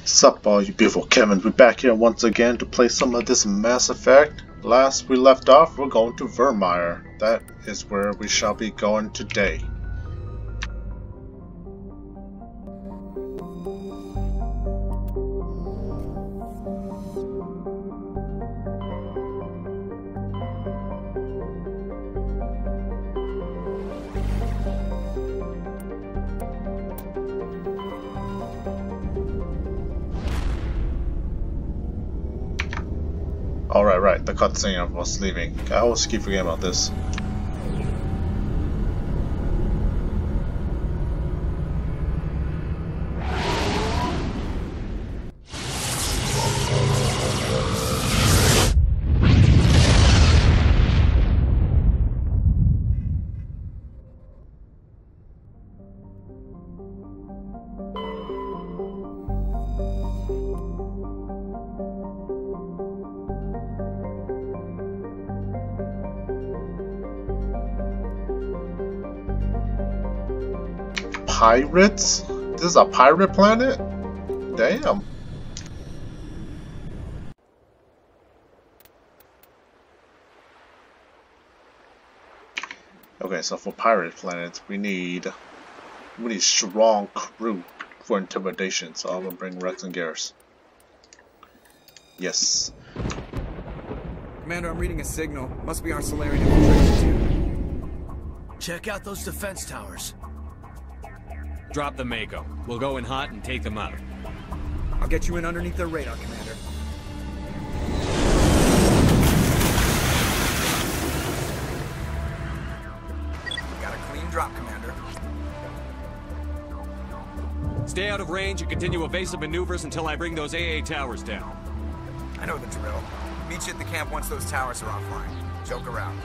Sup all you beautiful Kevins, we're back here once again to play some of this Mass Effect. Last we left off, we're going to Vermeer. That is where we shall be going today. Right, the cutscene of us leaving. I always keep forgetting about this. Pirates? This is a pirate planet? Damn. Okay, so for pirate planets, we need strong crew for intimidation. So I'm gonna bring Rex and Garrus. Yes. Commander, I'm reading a signal. Must be our Solarian infiltration team. Check out those defense towers. Drop the Mako. We'll go in hot and take them out. I'll get you in underneath their radar, Commander. Got a clean drop, Commander. Stay out of range and continue evasive maneuvers until I bring those AA towers down. I know the drill. Meet you at the camp once those towers are offline. Joke around.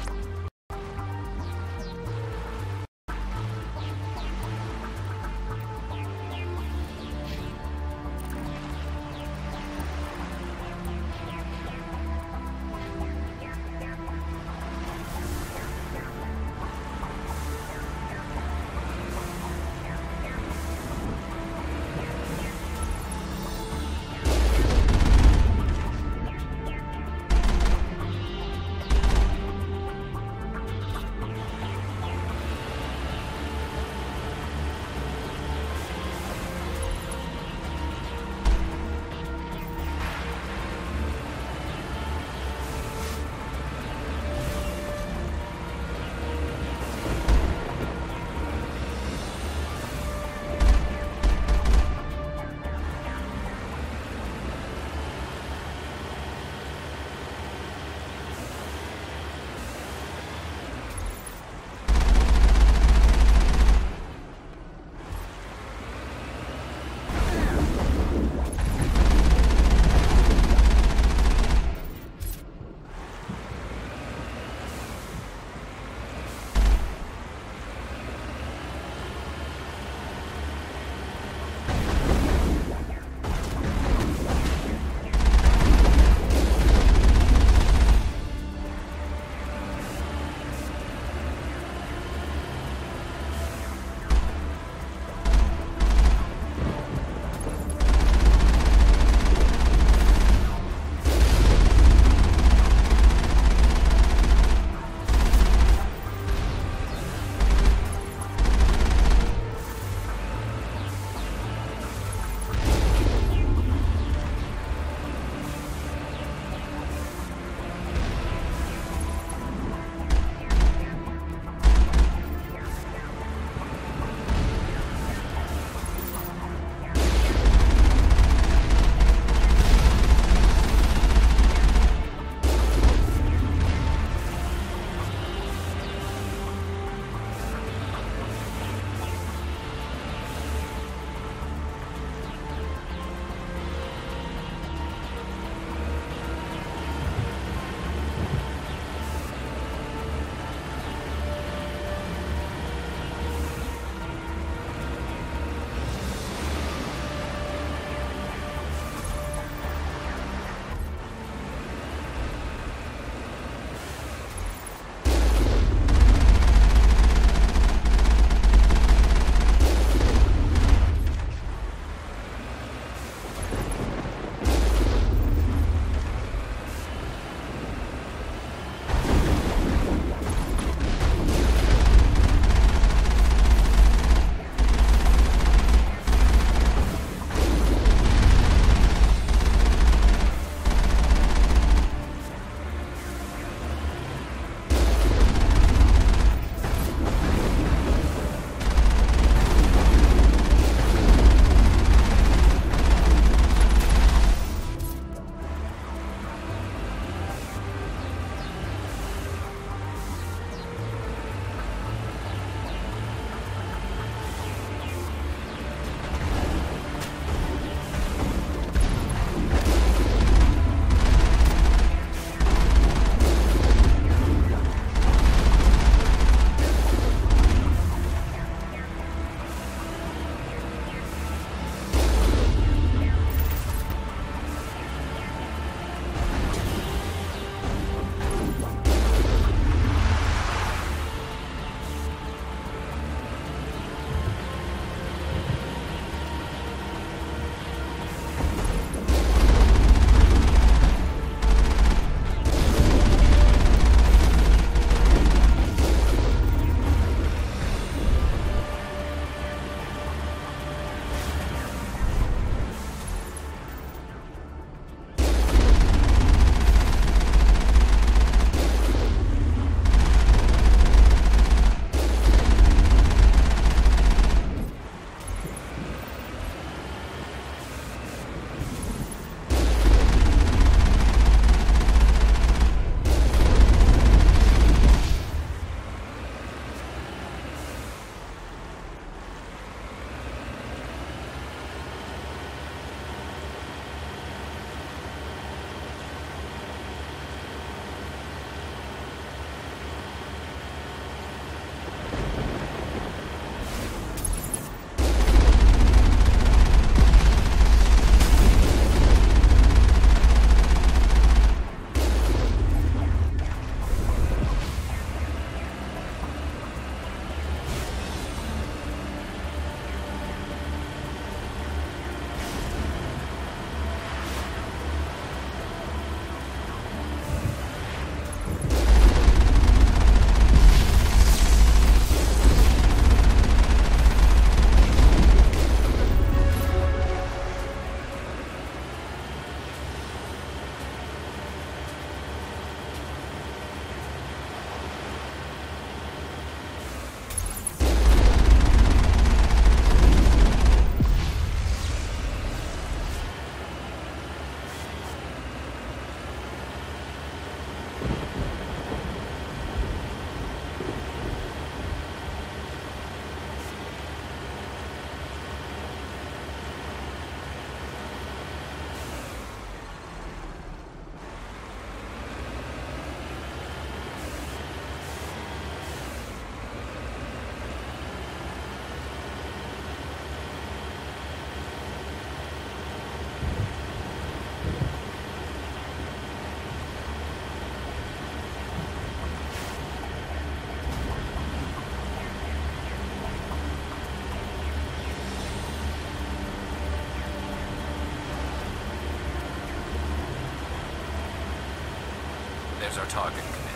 There's our target, Commander.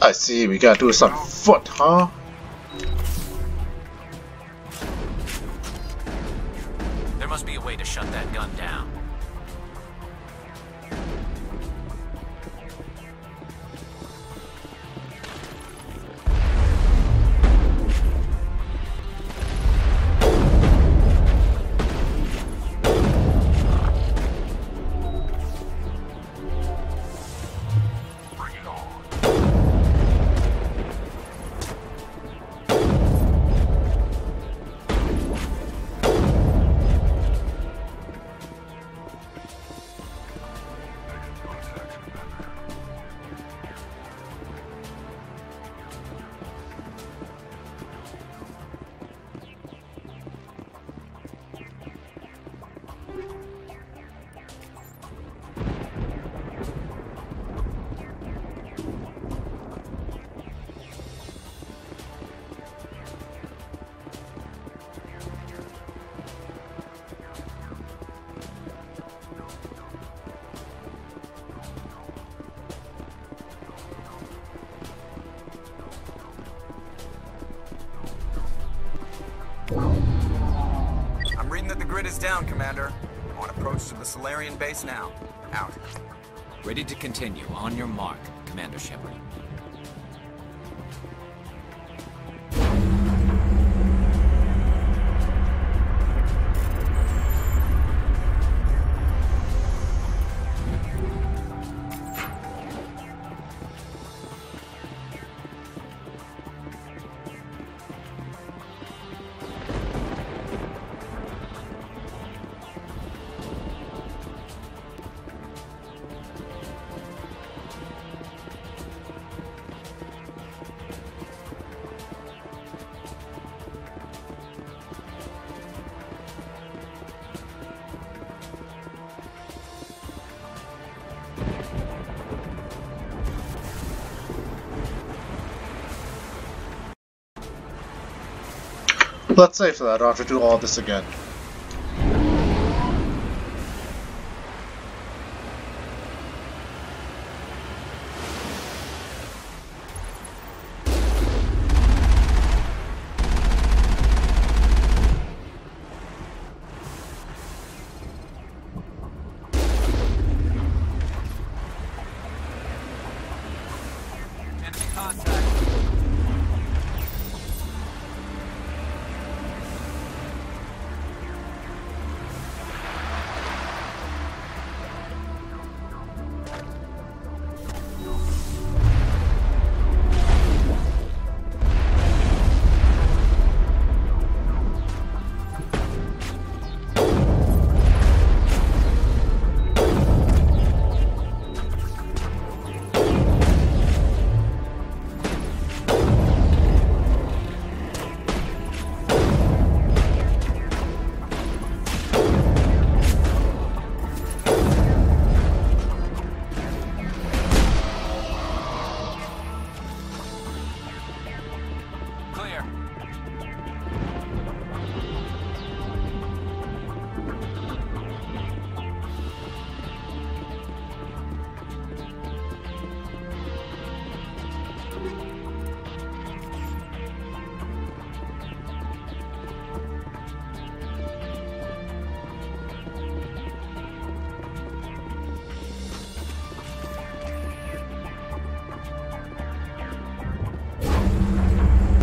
I see, we gotta do this on foot, huh? There must be a way to shut that gun down. I'm reading that the grid is down, Commander. On approach to the Solarian base now. Out. Ready to continue. On your mark, Commander Shepard. Let's save for that, I don't have to do all this again. Enemy contact. Clear.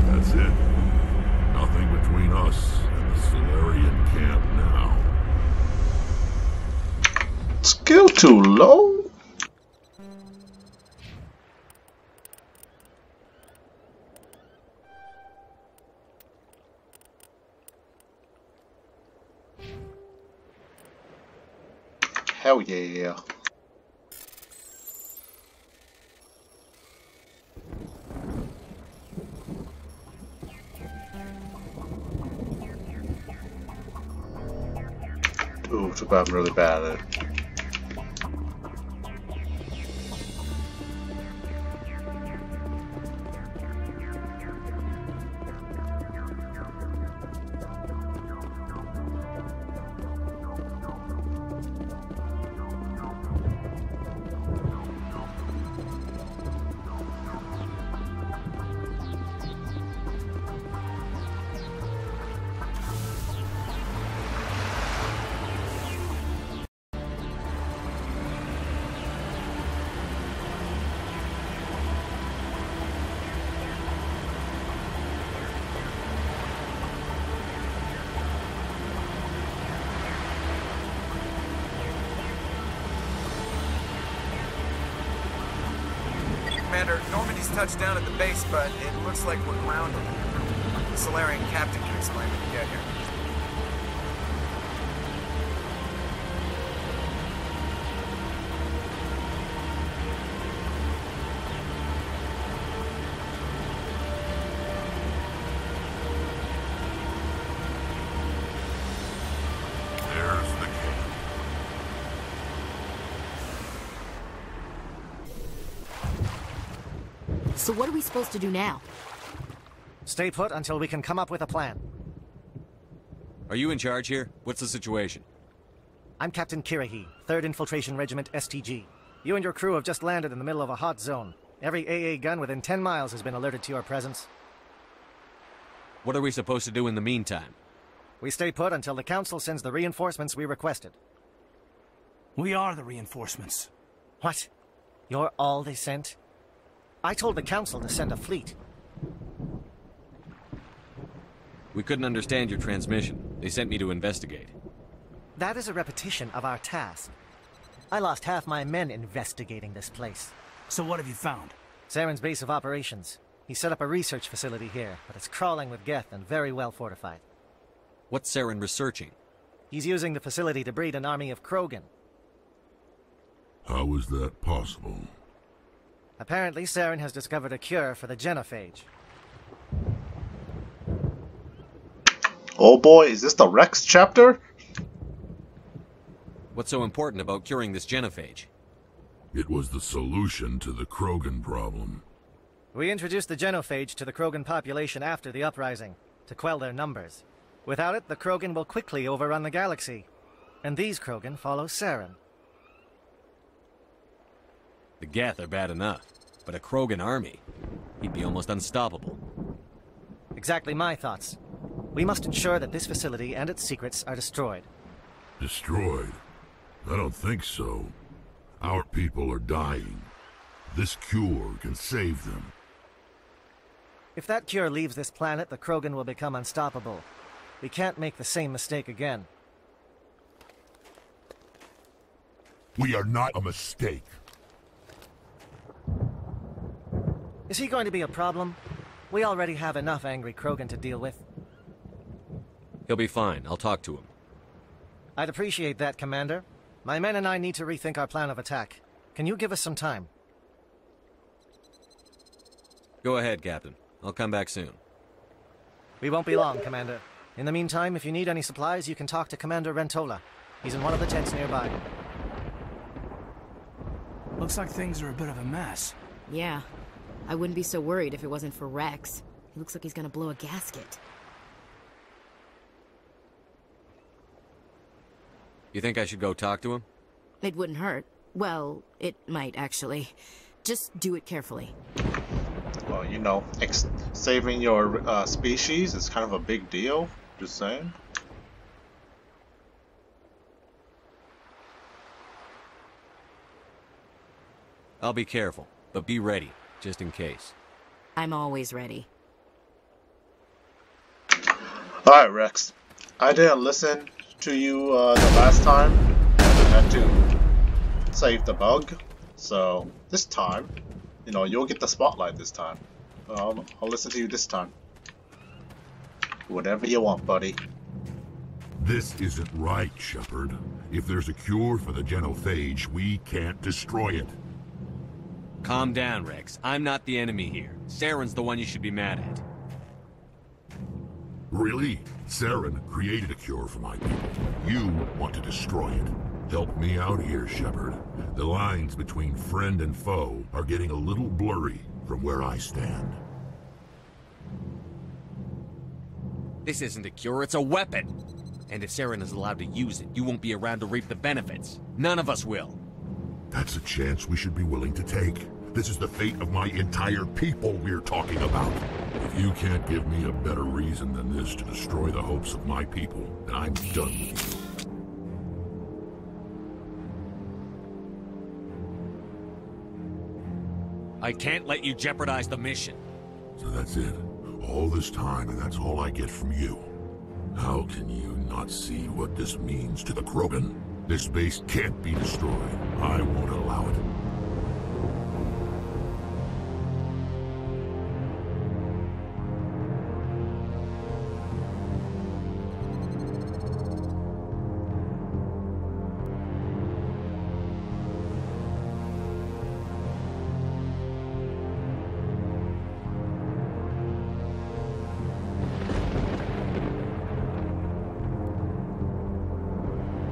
That's it. Nothing between us and the Solarian camp now. Skill too low? Hell yeah. Ooh, too bad I'm really bad at it. Commander, Normandy's touched down at the base, but it looks like we're grounded. The Solarian captain can explain when we get here. There's the camp. So what are we supposed to do now? Stay put until we can come up with a plan. Are you in charge here? What's the situation? I'm Captain Kirahi, 3rd Infiltration Regiment STG. You and your crew have just landed in the middle of a hot zone. Every AA gun within 10 miles has been alerted to your presence. What are we supposed to do in the meantime? We stay put until the Council sends the reinforcements we requested. We are the reinforcements. What? You're all they sent? I told the Council to send a fleet. We couldn't understand your transmission. They sent me to investigate. That is a repetition of our task. I lost half my men investigating this place. So what have you found? Saren's base of operations. He set up a research facility here, but it's crawling with Geth and very well fortified. What's Saren researching? He's using the facility to breed an army of Krogan. How is that possible? Apparently, Saren has discovered a cure for the genophage. Oh boy, is this the Rex chapter? What's so important about curing this genophage? It was the solution to the Krogan problem. We introduced the genophage to the Krogan population after the uprising, to quell their numbers. Without it, the Krogan will quickly overrun the galaxy. And these Krogan follow Saren. The Geth are bad enough, but a Krogan army? He'd be almost unstoppable. Exactly my thoughts. We must ensure that this facility and its secrets are destroyed. Destroyed? I don't think so. Our people are dying. This cure can save them. If that cure leaves this planet, the Krogan will become unstoppable. We can't make the same mistake again. We are not a mistake. Is he going to be a problem? We already have enough angry Krogan to deal with. He'll be fine. I'll talk to him. I'd appreciate that, Commander. My men and I need to rethink our plan of attack. Can you give us some time? Go ahead, Captain. I'll come back soon. We won't be long, Commander. In the meantime, if you need any supplies, you can talk to Commander Rentola. He's in one of the tents nearby. Looks like things are a bit of a mess. Yeah. I wouldn't be so worried if it wasn't for Rex. He looks like he's gonna blow a gasket. You think I should go talk to him? It wouldn't hurt. Well, it might, actually. Just do it carefully. Well, you know, saving your species is kind of a big deal. Just saying. I'll be careful, but be ready, just in case. I'm always ready. Alright, Rex. I didn't listen to you the last time. I had to save the bug. So, this time, you know, you'll get the spotlight this time. I'll listen to you this time. Whatever you want, buddy. This isn't right, Shepard. If there's a cure for the genophage, we can't destroy it. Calm down, Rex. I'm not the enemy here. Saren's the one you should be mad at. Really? Saren created a cure for my people. You want to destroy it. Help me out here, Shepard. The lines between friend and foe are getting a little blurry from where I stand. This isn't a cure, it's a weapon! And if Saren is allowed to use it, you won't be around to reap the benefits. None of us will. That's a chance we should be willing to take. This is the fate of my entire people we're talking about. If you can't give me a better reason than this to destroy the hopes of my people, then I'm done with you. I can't let you jeopardize the mission. So that's it. All this time, and that's all I get from you. How can you not see what this means to the Krogan? This base can't be destroyed. I won't allow it.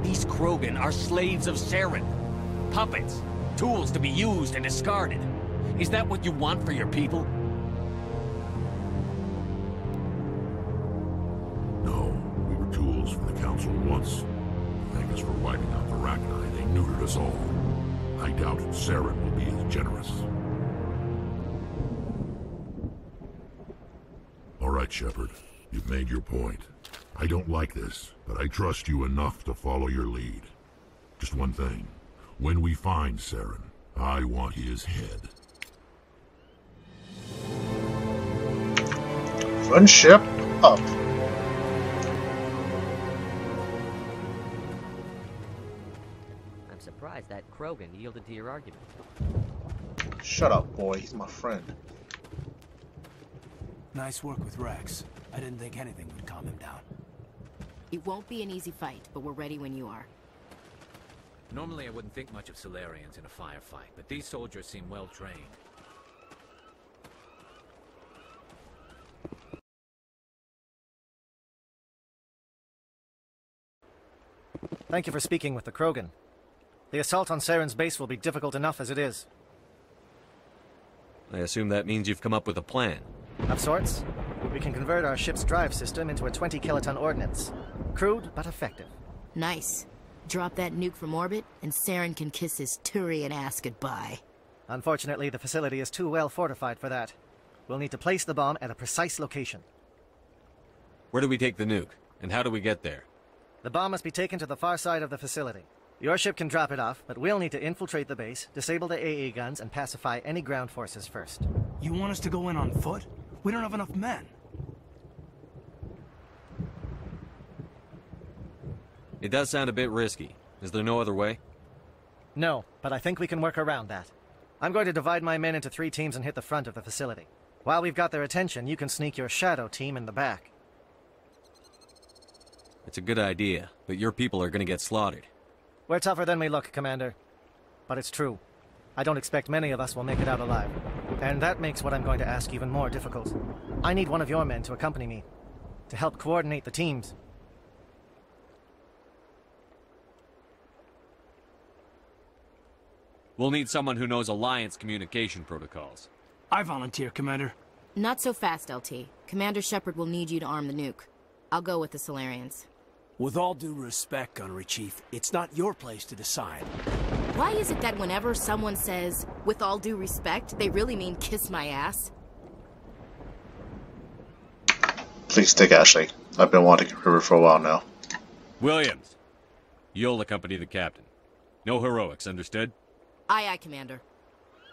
These Krogan are slaves of Saren. Puppets. Tools to be used and discarded. Is that what you want for your people? No, we were tools for the Council once. Thank us for wiping out the Rachni. They neutered us all. I doubt Saren will be as generous. All right, Shepard. You've made your point. I don't like this, but I trust you enough to follow your lead. Just one thing. When we find Saren, I want his head. Friendship up. I'm surprised that Krogan yielded to your argument. Shut up, boy. He's my friend. Nice work with Rex. I didn't think anything would calm him down. It won't be an easy fight, but we're ready when you are. Normally I wouldn't think much of Solarians in a firefight, but these soldiers seem well trained. Thank you for speaking with the Krogan. The assault on Saren's base will be difficult enough as it is. I assume that means you've come up with a plan. Of sorts. We can convert our ship's drive system into a 20-kiloton ordnance. Crude, but effective. Nice. Drop that nuke from orbit, and Saren can kiss his Turian ass goodbye. Unfortunately, the facility is too well fortified for that. We'll need to place the bomb at a precise location. Where do we take the nuke? And how do we get there? The bomb must be taken to the far side of the facility. Your ship can drop it off, but we'll need to infiltrate the base, disable the AA guns, and pacify any ground forces first. You want us to go in on foot? We don't have enough men. It does sound a bit risky. Is there no other way? No, but I think we can work around that. I'm going to divide my men into 3 teams and hit the front of the facility. While we've got their attention, you can sneak your shadow team in the back. It's a good idea, but your people are going to get slaughtered. We're tougher than we look, Commander. But it's true. I don't expect many of us will make it out alive. And that makes what I'm going to ask even more difficult. I need one of your men to accompany me, to help coordinate the teams. We'll need someone who knows Alliance communication protocols. I volunteer, Commander. Not so fast, LT. Commander Shepard will need you to arm the nuke. I'll go with the Solarians. With all due respect, Gunnery Chief, it's not your place to decide. Why is it that whenever someone says, with all due respect, they really mean kiss my ass? Please take Ashley. I've been wanting her for a while now. Williams, you'll accompany the captain. No heroics, understood? Aye, aye, Commander.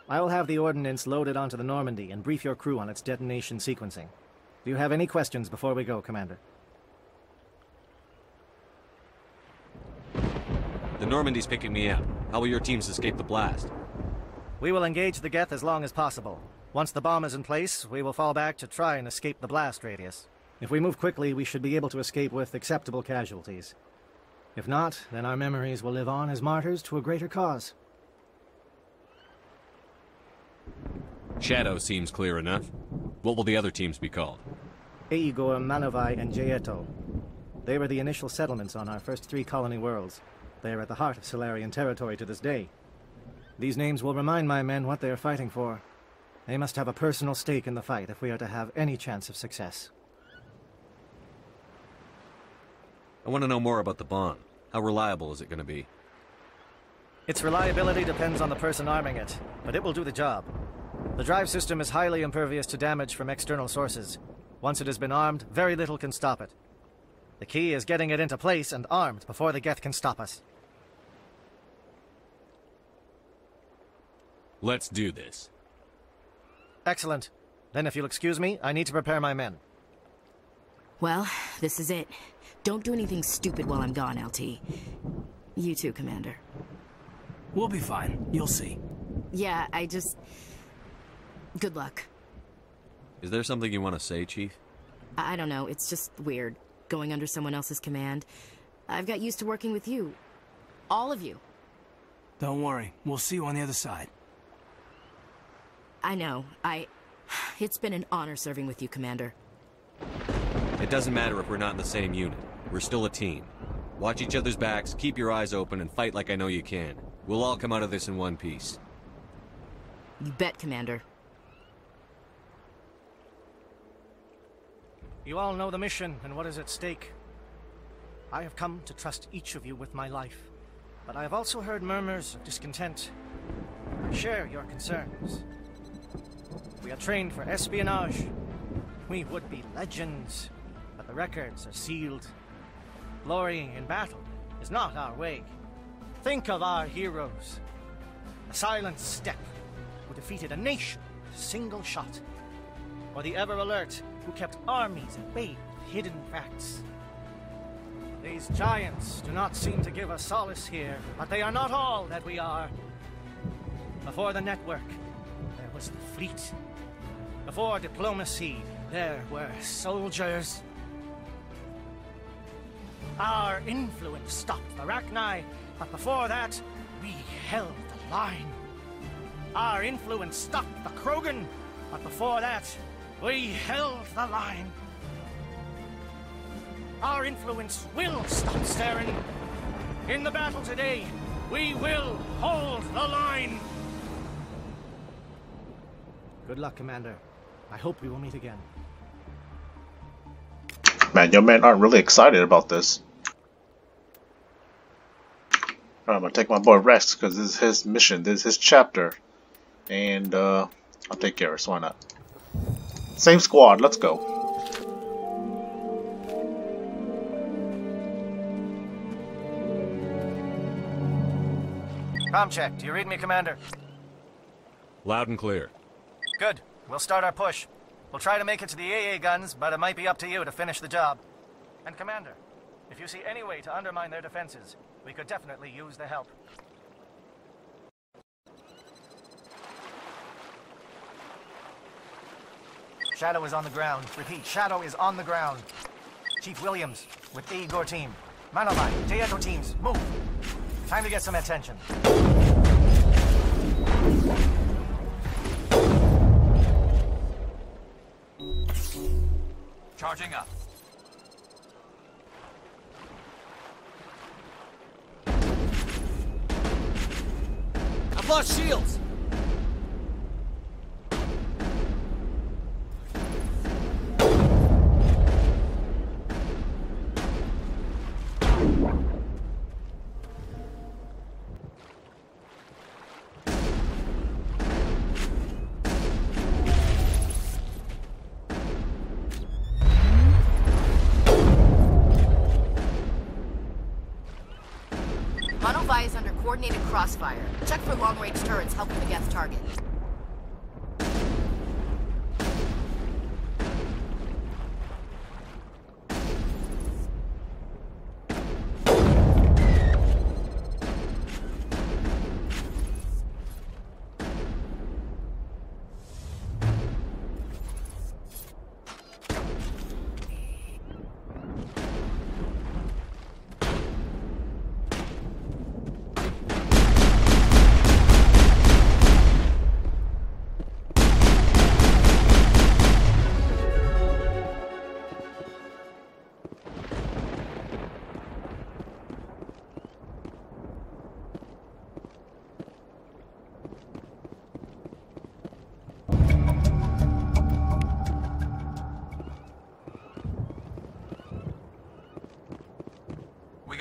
I will have the ordnance loaded onto the Normandy and brief your crew on its detonation sequencing. Do you have any questions before we go, Commander? The Normandy's picking me up. How will your teams escape the blast? We will engage the Geth as long as possible. Once the bomb is in place, we will fall back to try and escape the blast radius. If we move quickly, we should be able to escape with acceptable casualties. If not, then our memories will live on as martyrs to a greater cause. Shadow seems clear enough. What will the other teams be called? Igor, Manovai, and Jaeto. They were the initial settlements on our first 3 colony worlds. They are at the heart of Solarian territory to this day. These names will remind my men what they are fighting for. They must have a personal stake in the fight if we are to have any chance of success. I want to know more about the bomb. How reliable is it going to be? Its reliability depends on the person arming it, but it will do the job. The drive system is highly impervious to damage from external sources. Once it has been armed, very little can stop it. The key is getting it into place and armed before the Geth can stop us. Let's do this. Excellent. Then if you'll excuse me, I need to prepare my men. Well, this is it. Don't do anything stupid while I'm gone, LT. You too, Commander. We'll be fine. You'll see. Yeah, Good luck. Is there something you want to say, Chief? I don't know, it's just weird, going under someone else's command. I've got used to working with you. All of you. Don't worry. We'll see you on the other side. I know. It's been an honor serving with you, Commander. It doesn't matter if we're not in the same unit. We're still a team. Watch each other's backs, keep your eyes open, and fight like I know you can. We'll all come out of this in one piece. You bet, Commander. You all know the mission and what is at stake. I have come to trust each of you with my life, but I have also heard murmurs of discontent. I share your concerns. We are trained for espionage. We would be legends, but the records are sealed. Glorying in battle is not our way. Think of our heroes. The silent step who defeated a nation with a single shot. Or the ever-alert who kept armies at bay with hidden facts. These giants do not seem to give us solace here, but they are not all that we are. Before the network, there was the fleet. Before diplomacy, there were soldiers. Our influence stopped the Rachni, but before that, we held the line. Our influence stopped the Krogan, but before that, we held the line. Our influence will stop Saren. In the battle today, we will hold the line. Good luck, Commander. I hope we will meet again. Man, your men aren't really excited about this. Alright, I'm gonna take my boy Rex because this is his mission, this is his chapter. And I'll take care of it, so why not? Same squad, let's go. Comm check. Do you read me, Commander? Loud and clear. Good. We'll start our push. We'll try to make it to the AA guns, but it might be up to you to finish the job. And Commander, if you see any way to undermine their defenses, we could definitely use the help. Shadow is on the ground. Repeat, Shadow is on the ground. Chief Williams, with the Igor team. Manovai, Jaeto teams, move. Time to get some attention. Charging up. I've lost shields! Monovai is under coordinated crossfire. Check for long-range turrets helping the Geth target.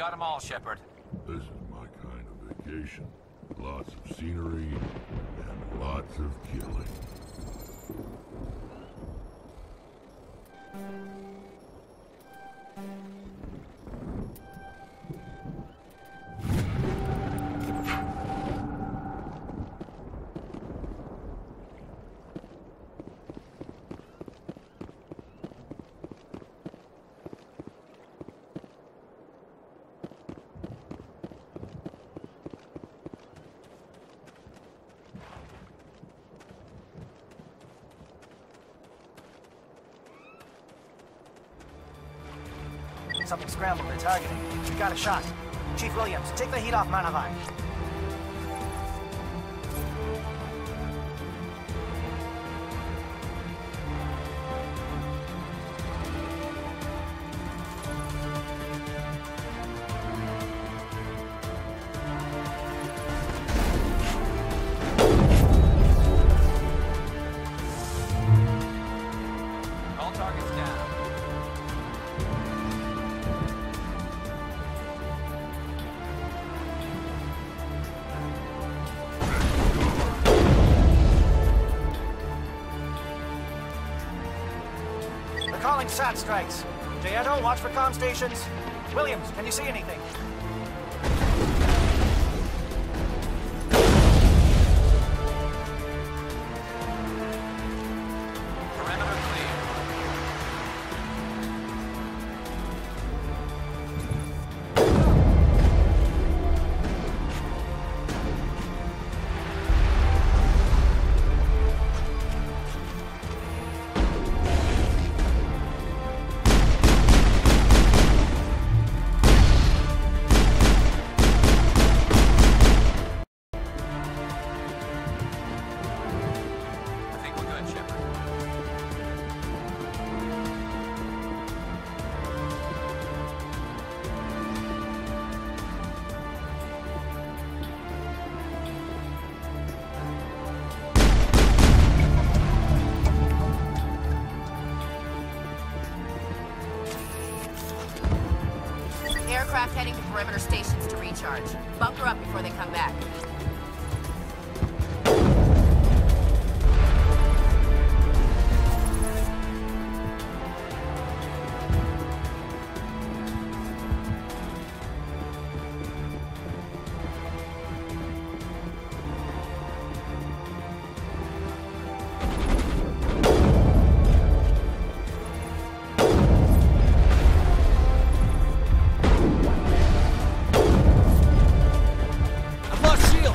got them all, Shepard. This is my kind of vacation. Lots of scenery and lots of killing. Something scrambled. They're targeting. We got a shot. Chief Williams, take the heat off Manavai. All targets down. Calling SAT strikes. Dieto, watch for comm stations. Williams, can you see anything? Perimeter clear. I think we're good, Shepard. Aircraft heading to perimeter stations to recharge. Bunker up before they come back. I've lost shield!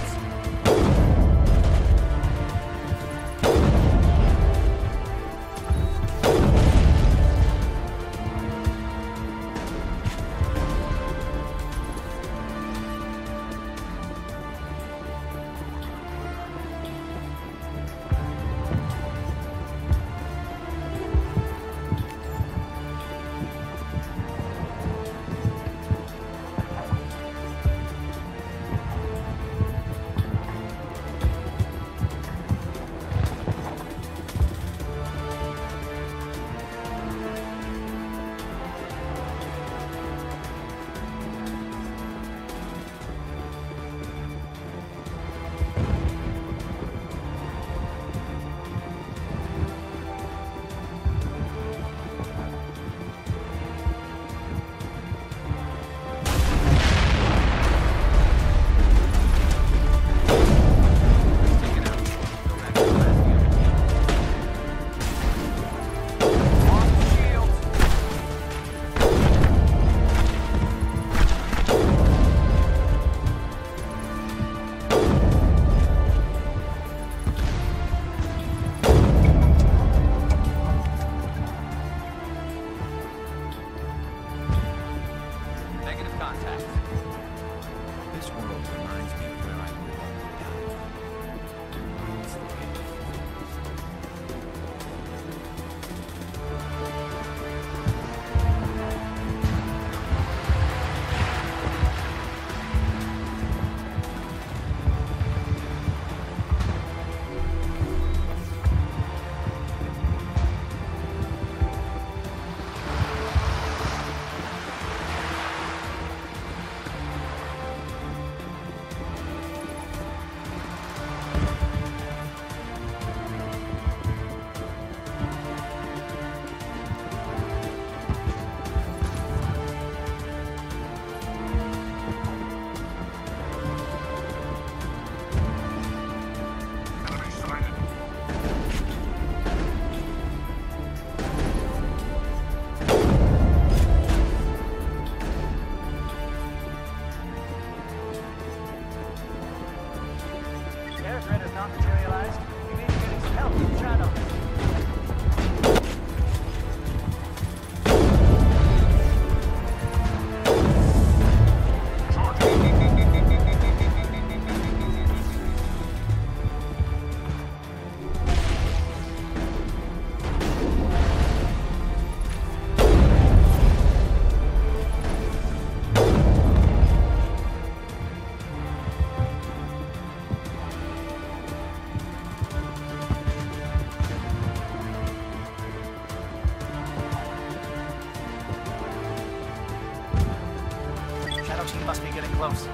close.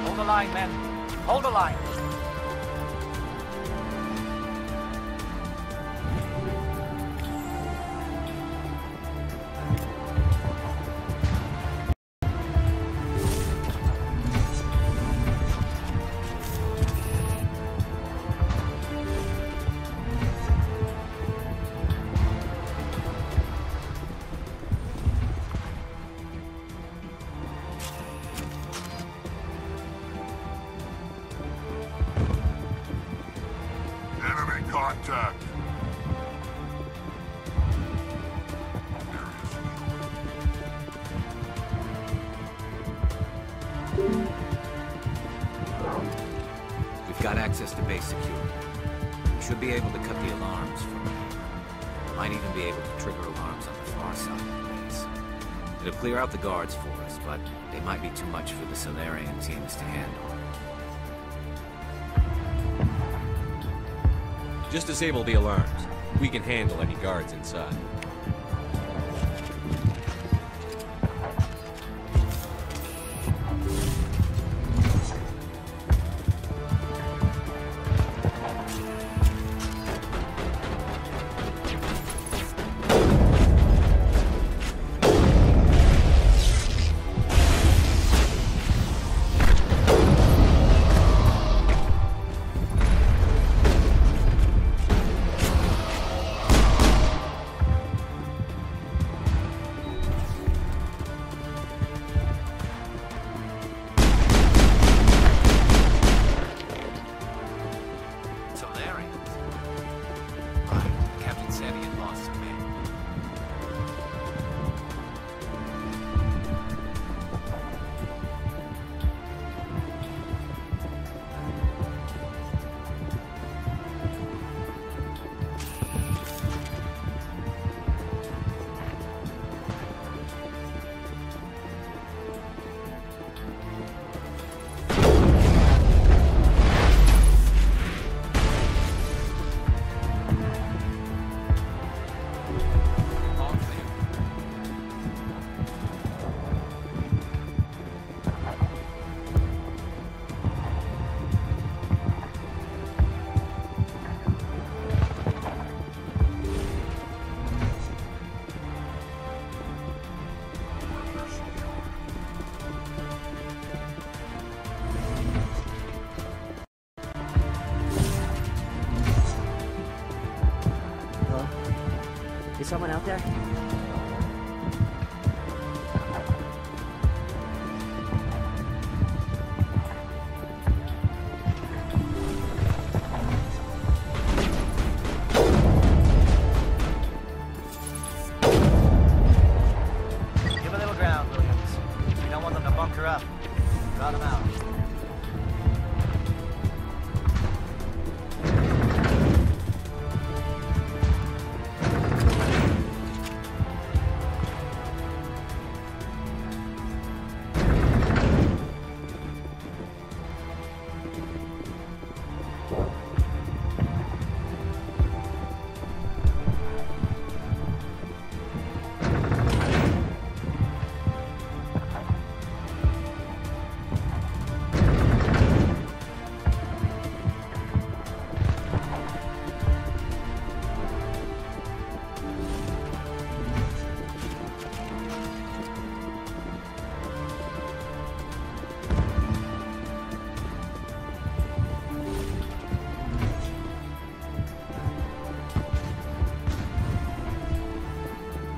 Hold the line, men. Hold the line. Enemy contact. We've got access to base security. We should be able to cut the alarms from it. Might even be able to trigger alarms on the far side of the base. It'll clear out the guards for us, but they might be too much for the Solarian teams to handle. Just disable the alarms. We can handle any guards inside. Is someone out there? Give a little ground, Williams. We don't want them to bunker up. Rout them out.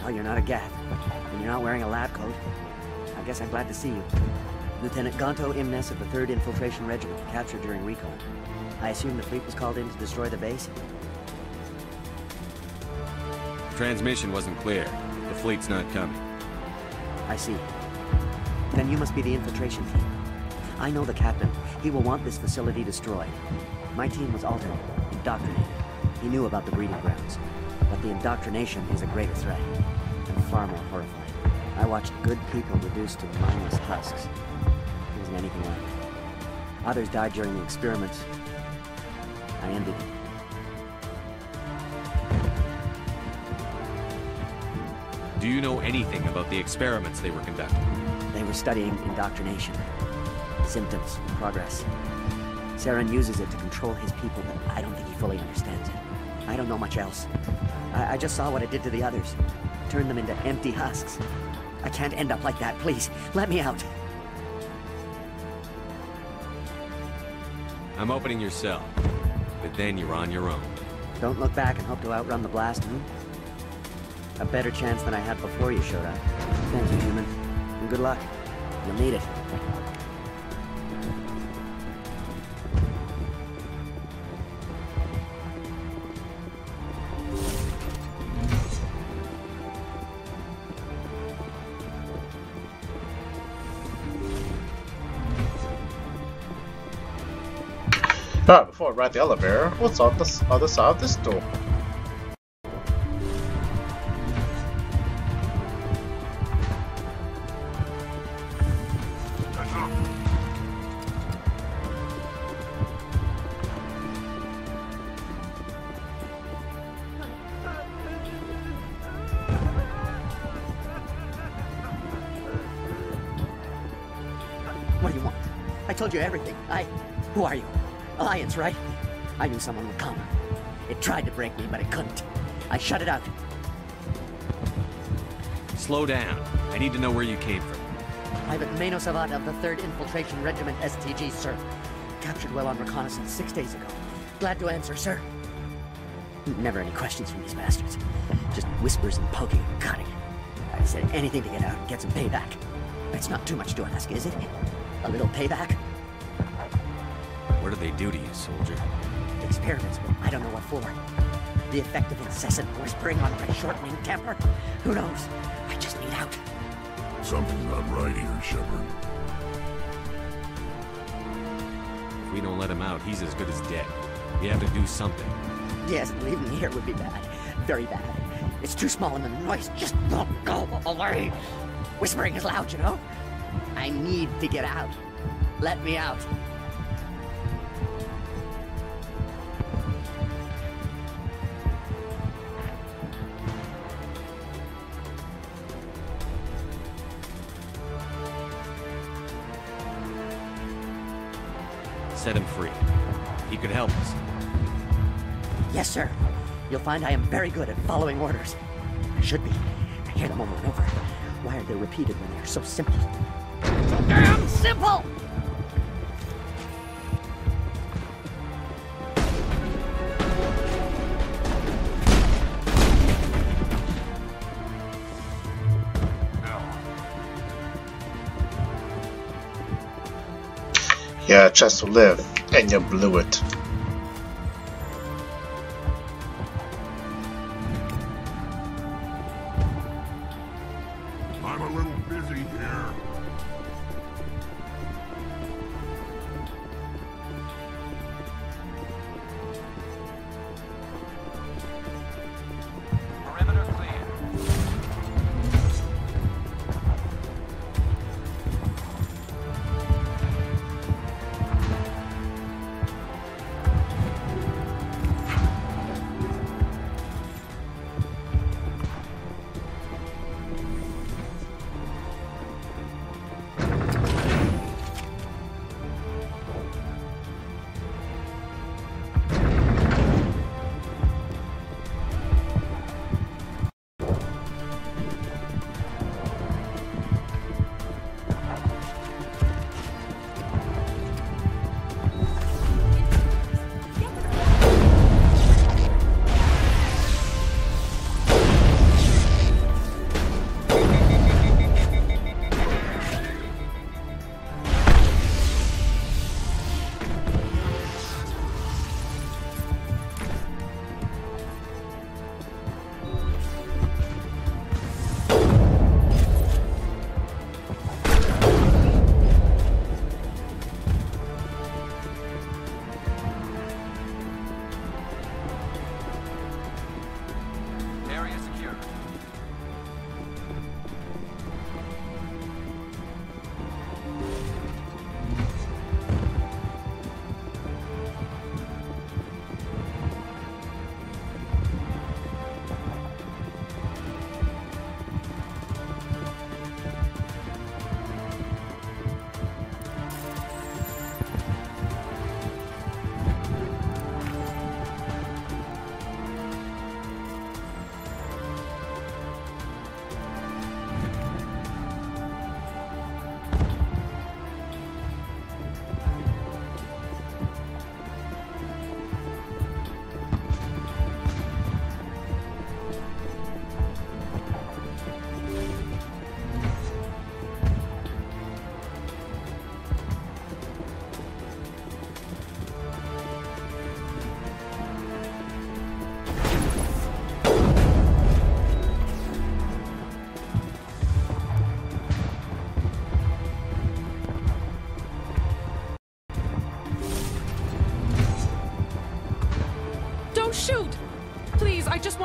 Oh, you're not a Gath, and you're not wearing a lab coat. I guess I'm glad to see you. Lieutenant Gonto Imnes of the 3rd Infiltration Regiment, captured during recon. I assume the fleet was called in to destroy the base? Transmission wasn't clear. The fleet's not coming. I see. Then you must be the infiltration team. I know the captain. He will want this facility destroyed. My team was altered, indoctrinated. He knew about the breeding grounds. But the indoctrination is a greater threat, and far more horrifying. I watched good people reduced to mindless husks. It wasn't anything like it. Others died during the experiments. I envied them. Do you know anything about the experiments they were conducting? They were studying indoctrination. Symptoms, progress. Saren uses it to control his people, but I don't think he fully understands it. I don't know much else. I just saw what it did to the others. Turned them into empty husks. I can't end up like that, please. Let me out. I'm opening your cell, but then you're on your own. Don't look back and hope to outrun the blast, A better chance than I had before you showed up. Thank you, human. And good luck. You'll need it. Alright, before I ride the elevator, what's on the other side of this door? What do you want? I told you everything. Who are you? Alliance, right? I knew someone would come. It tried to break me, but it couldn't. I shut it out. Slow down. I need to know where you came from. Private Mano Savat of the 3rd Infiltration Regiment STG, sir. Captured well on reconnaissance 6 days ago. Glad to answer, sir. Never any questions from these bastards. Just whispers and poking and cutting. I said anything to get out and get some payback. It's not too much to ask, is it? A little payback? What do they do to you, soldier? Experiments, but I don't know what for. The effect of incessant whispering on my shortening temper? Who knows? I just need out. Something's not right here, Shepard. If we don't let him out, he's as good as dead. We have to do something. Yes, leaving here would be bad. Very bad. It's too small and the noise just won't go away. Whispering is loud, you know? I need to get out. Let me out. Set him free. He could help us. Yes, sir. You'll find I am very good at following orders. I should be. I hear them over and over. Why are they repeated when they're so simple? So damn simple! Yeah, a chance to live, and you blew it. I'm a little busy here. Perimeter clear.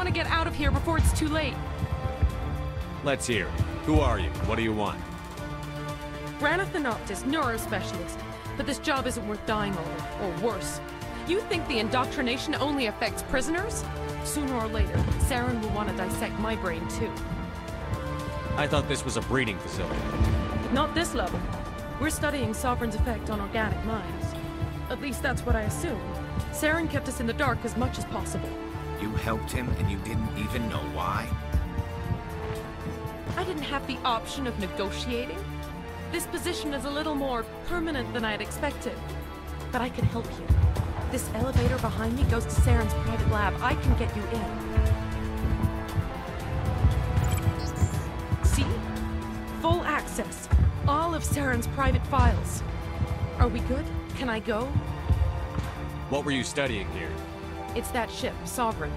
want to get out of here before it's too late. Let's hear it. Who are you? What do you want? Branna Thanoptis, neurospecialist. But this job isn't worth dying over, or worse. You think the indoctrination only affects prisoners? Sooner or later, Saren will want to dissect my brain too. I thought this was a breeding facility. Not this level. We're studying Sovereign's effect on organic minds. At least that's what I assume. Saren kept us in the dark as much as possible. You helped him and you didn't even know why? I didn't have the option of negotiating. This position is a little more permanent than I'd expected. But I can help you. This elevator behind me goes to Saren's private lab. I can get you in. See? Full access. All of Saren's private files. Are we good? Can I go? What were you studying here? It's that ship, Sovereign.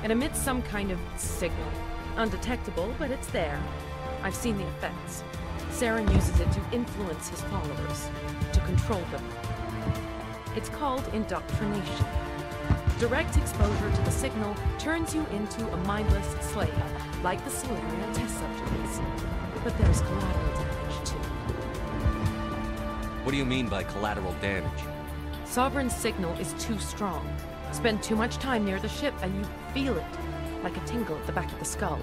It emits some kind of signal. Undetectable, but it's there. I've seen the effects. Saren uses it to influence his followers, to control them. It's called indoctrination. Direct exposure to the signal turns you into a mindless slave, like the Solarian test subjects. But there's collateral damage, too. What do you mean by collateral damage? Sovereign's signal is too strong. Spend too much time near the ship and you feel it, like a tingle at the back of the skull.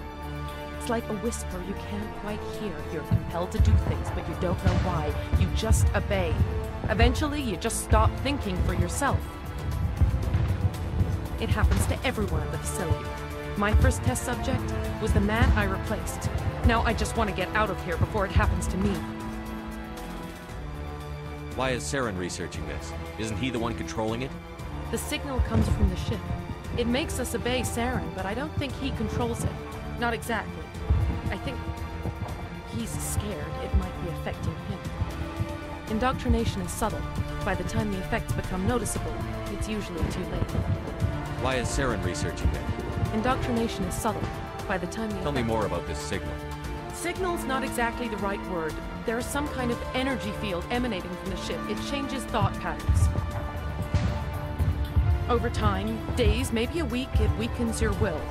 It's like a whisper you can't quite hear. You're compelled to do things, but you don't know why. You just obey. Eventually, you just stop thinking for yourself. It happens to everyone at the facility. My first test subject was the man I replaced. Now I just want to get out of here before it happens to me. Why is Saren researching this? Isn't he the one controlling it? The signal comes from the ship. It makes us obey Saren, but I don't think he controls it. Not exactly. I think he's scared it might be affecting him. Indoctrination is subtle. By the time the effects become noticeable, it's usually too late. Why is Saren researching that? Indoctrination is subtle. By the time the Tell me more about this signal. Signal's not exactly the right word. There's some kind of energy field emanating from the ship. It changes thought patterns. Over time, days, maybe a week, it weakens your will.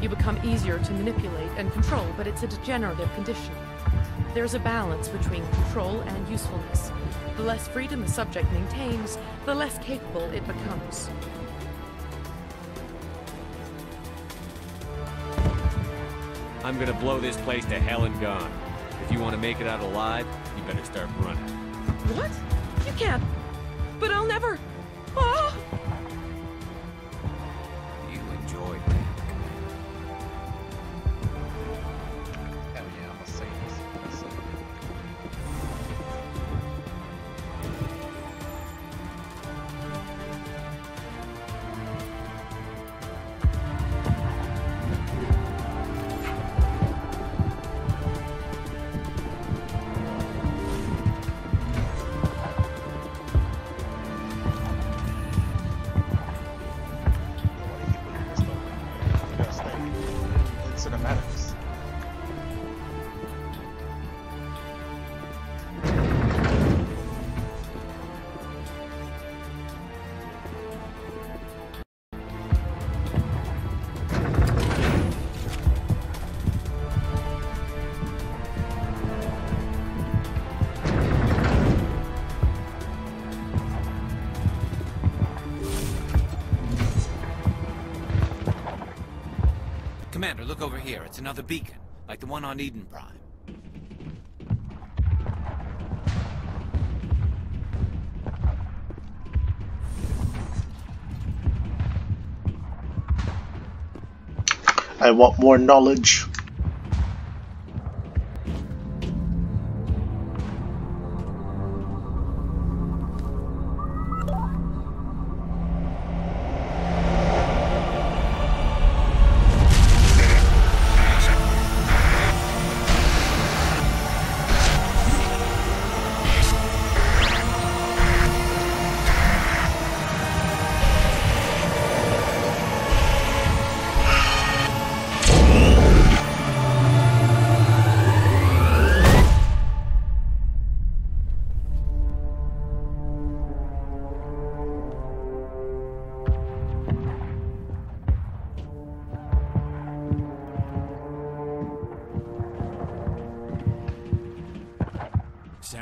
You become easier to manipulate and control, but it's a degenerative condition. There's a balance between control and usefulness. The less freedom the subject maintains, the less capable it becomes. I'm gonna blow this place to hell and gone. If you want to make it out alive, you better start running. What? You can't. But I'll never. Oh! You enjoyed that. Hell yeah, I'm gonna say this. Cinematics. Commander, look over here. It's another beacon, like the one on Eden Prime. I want more knowledge.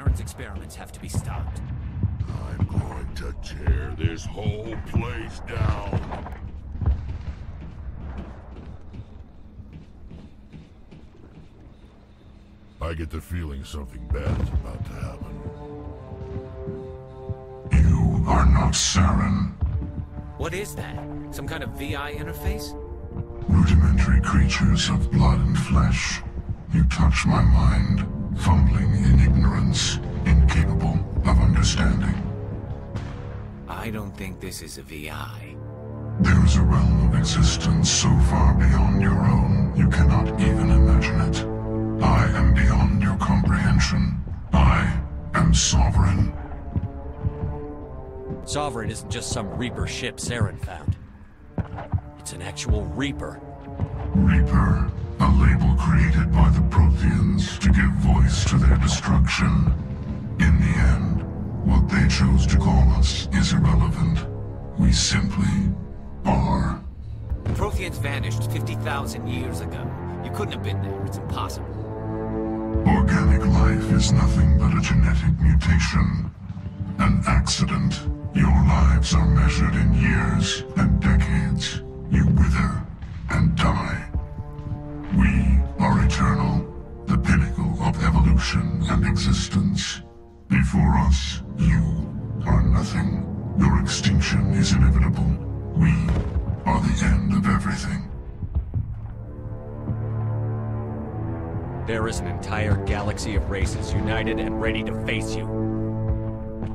Saren's experiments have to be stopped. I'm going to tear this whole place down. I get the feeling something bad is about to happen. You are not Saren. What is that? Some kind of VI interface? Rudimentary creatures of blood and flesh. You touch my mind, fumbling in ignorance, incapable of understanding. I don't think this is a VI. There is a realm of existence so far beyond your own, you cannot even imagine it. I am beyond your comprehension. I am Sovereign. Sovereign isn't just some Reaper ship Saren found. It's an actual Reaper. Reaper, a label created by the Protheans to give voice to their destruction. In the end, what they chose to call us is irrelevant. We simply are. The Protheans vanished 50,000 years ago. You couldn't have been there. It's impossible. Organic life is nothing but a genetic mutation. An accident. Your lives are measured in years and decades. You wither and die. We are eternal, the pinnacle of evolution and existence. Before us, you are nothing. Your extinction is inevitable. We are the end of everything. There is an entire galaxy of races united and ready to face you.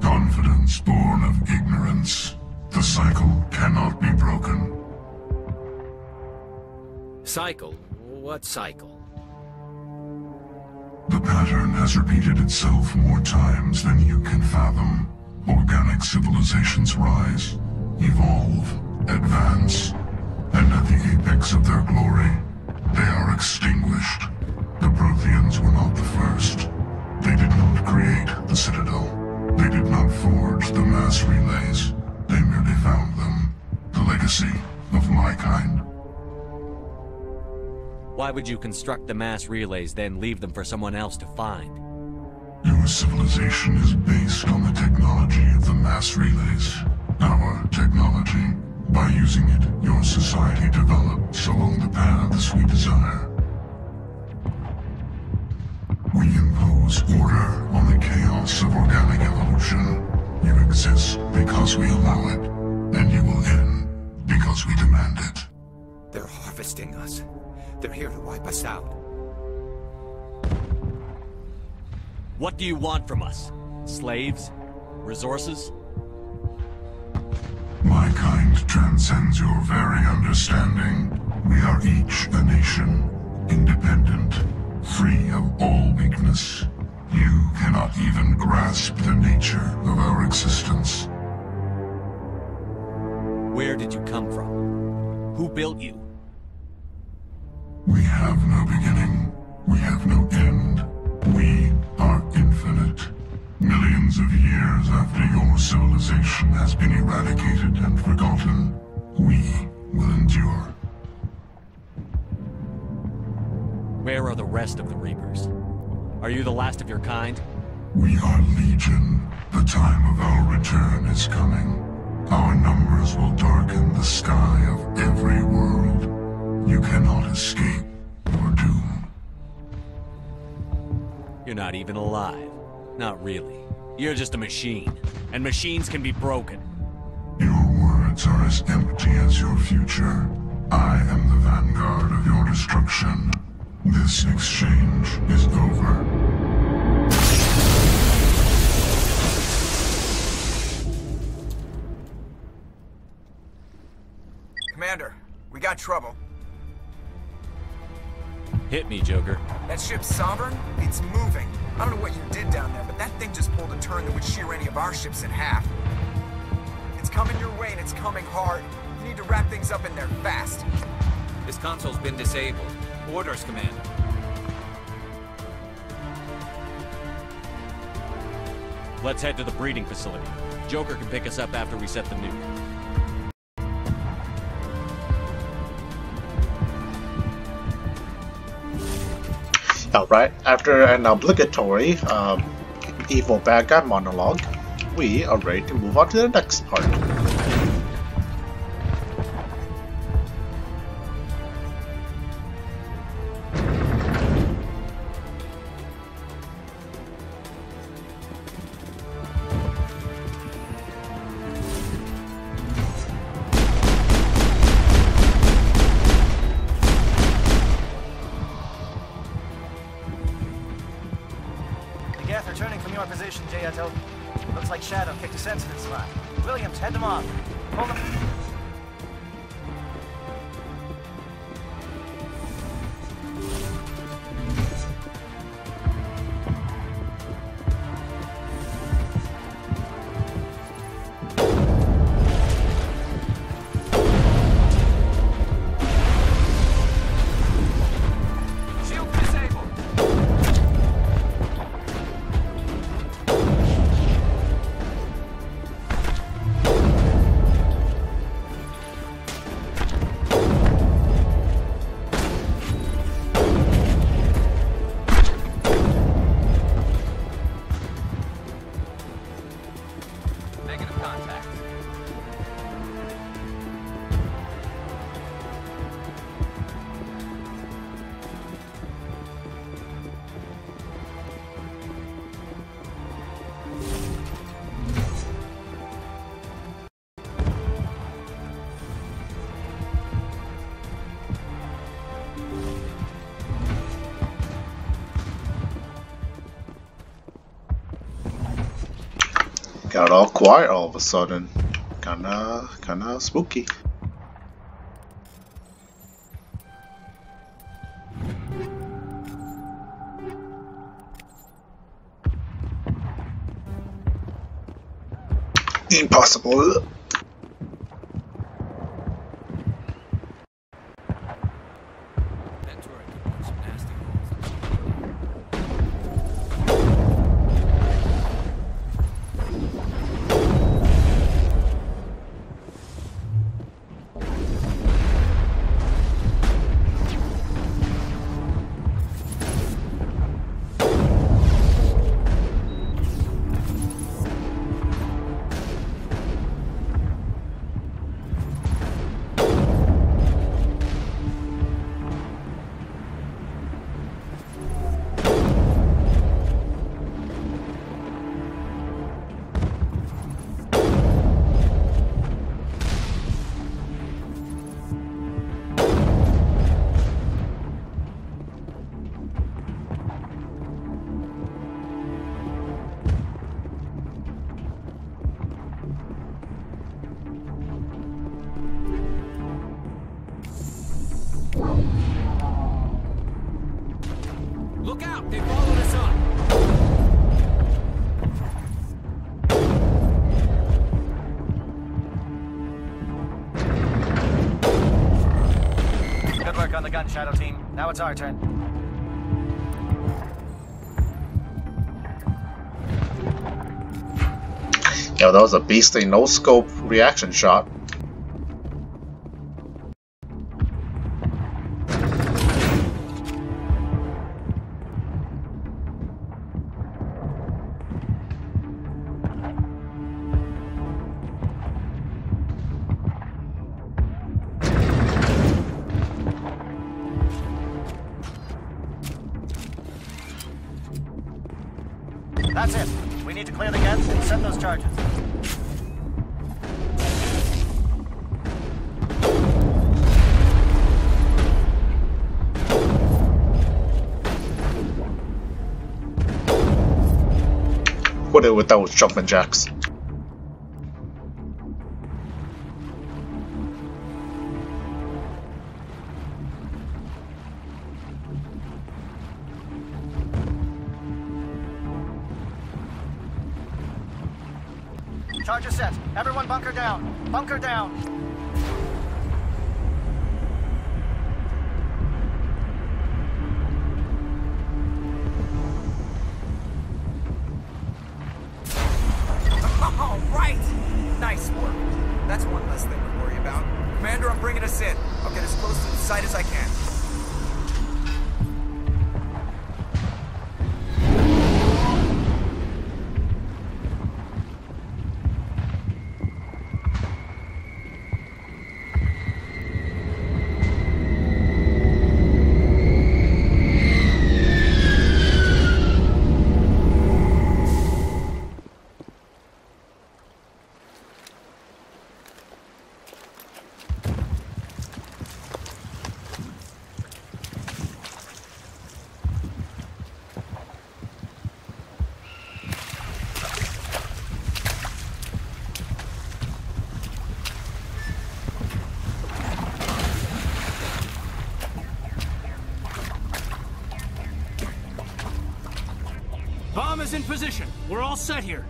Confidence born of ignorance. The cycle cannot be broken. Cycle? What cycle? The pattern has repeated itself more times than you can fathom. Organic civilizations rise, evolve, advance, and at the apex of their glory, they are extinguished. The Protheans were not the first. They did not create the Citadel. They did not forge the mass relays. They merely found them. The legacy of my kind. Why would you construct the mass relays, then leave them for someone else to find? Your civilization is based on the technology of the mass relays. Our technology. By using it, your society develops along the paths we desire. We impose order on the chaos of organic evolution. You exist because we allow it, and you will end because we demand it. They're harvesting us. They're here to wipe us out. What do you want from us? Slaves? Resources? My kind transcends your very understanding. We are each a nation, independent, free of all weakness. You cannot even grasp the nature of our existence. Where did you come from? Who built you? We have no beginning. We have no end. We are infinite. Millions of years after your civilization has been eradicated and forgotten, we will endure. Where are the rest of the Reapers? Are you the last of your kind? We are Legion. The time of our return is coming. Our numbers will darken the sky of every world. You cannot escape your doom. You're not even alive. Not really. You're just a machine. And machines can be broken. Your words are as empty as your future. I am the vanguard of your destruction. This exchange is over. Commander, we got trouble. Hit me, Joker. That ship's Sovereign? It's moving. I don't know what you did down there, but that thing just pulled a turn that would shear any of our ships in half. It's coming your way and it's coming hard. You need to wrap things up in there fast. This console's been disabled. Orders, Commander. Let's head to the breeding facility. Joker can pick us up after we set the nuke. Alright, after an obligatory evil bad guy monologue, we are ready to move on to the next part. Geth returning from your position, Jayato. Looks like Shadow kicked a sensitive spot. Williams, head them off. Hold them. Got all quiet all of a sudden. Kinda spooky. Impossible. Look out! They followed us up! Good work on the gun, Shadow Team. Now it's our turn. Yeah, that was a beastly no-scope reaction shot. That's it. We need to clear the guns and set those charges. Put it with those jumping jacks. Charges set. Everyone bunker down. Bunker down. All right! Nice work. That's one less thing to worry about. Commander, I'm bringing us in. I'll get as close to the site as I can. Bomb is in position. We're all set here.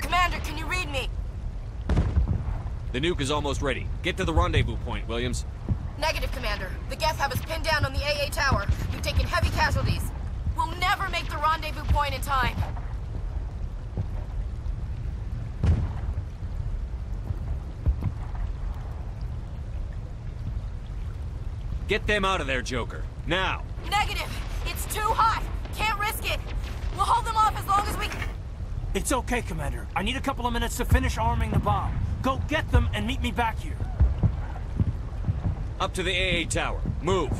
Commander, can you read me? The nuke is almost ready. Get to the rendezvous point, Williams. Negative, Commander. The Geth have us pinned down on the AA tower. We've taken heavy casualties. We'll never make the rendezvous point in time. Get them out of there, Joker. Now! Negative! It's too hot! Can't risk it! We'll hold them off as long as we... It's okay, Commander. I need a couple of minutes to finish arming the bomb. Go get them and meet me back here. Up to the AA tower. Move!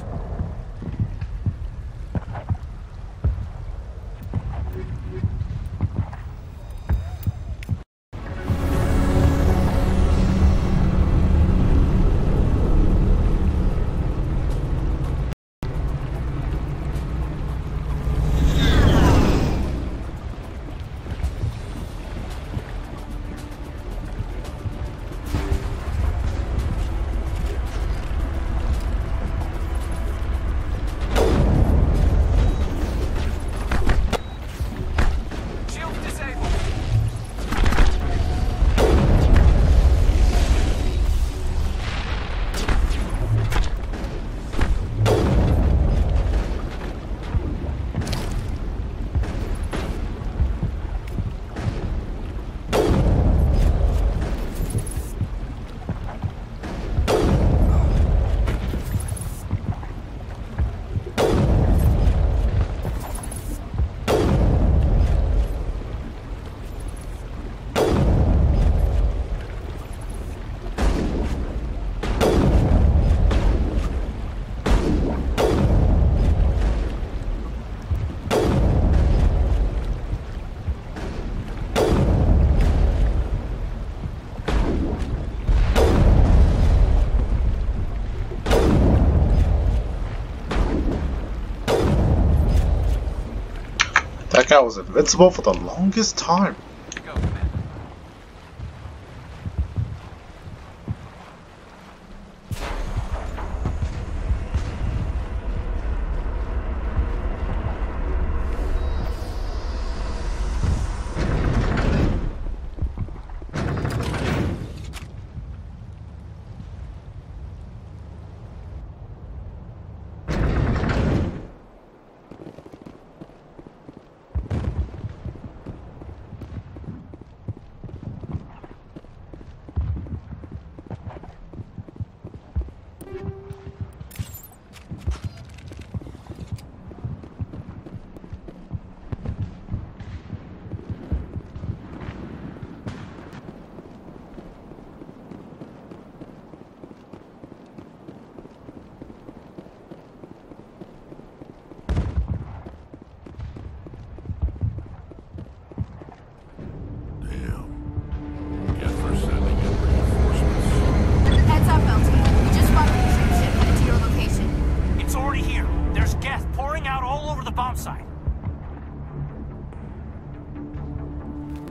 That guy was invincible for the longest time.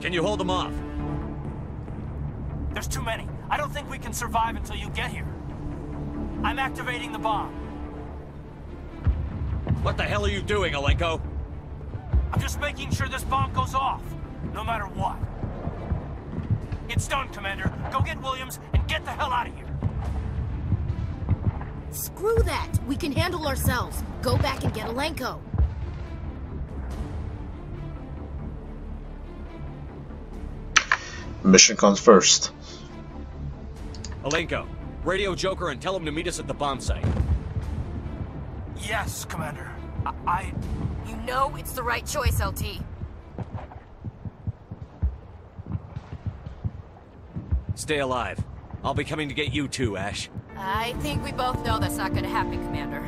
Can you hold them off? There's too many. I don't think we can survive until you get here. I'm activating the bomb. What the hell are you doing, Alenko? I'm just making sure this bomb goes off, no matter what. It's done, Commander. Go get Williams and get the hell out of here. Screw that! We can handle ourselves. Go back and get Alenko. Mission comes first. Alenko, radio Joker and tell him to meet us at the bomb site. Yes, Commander. You know it's the right choice, LT. Stay alive. I'll be coming to get you too, Ash. I think we both know that's not gonna happen, Commander.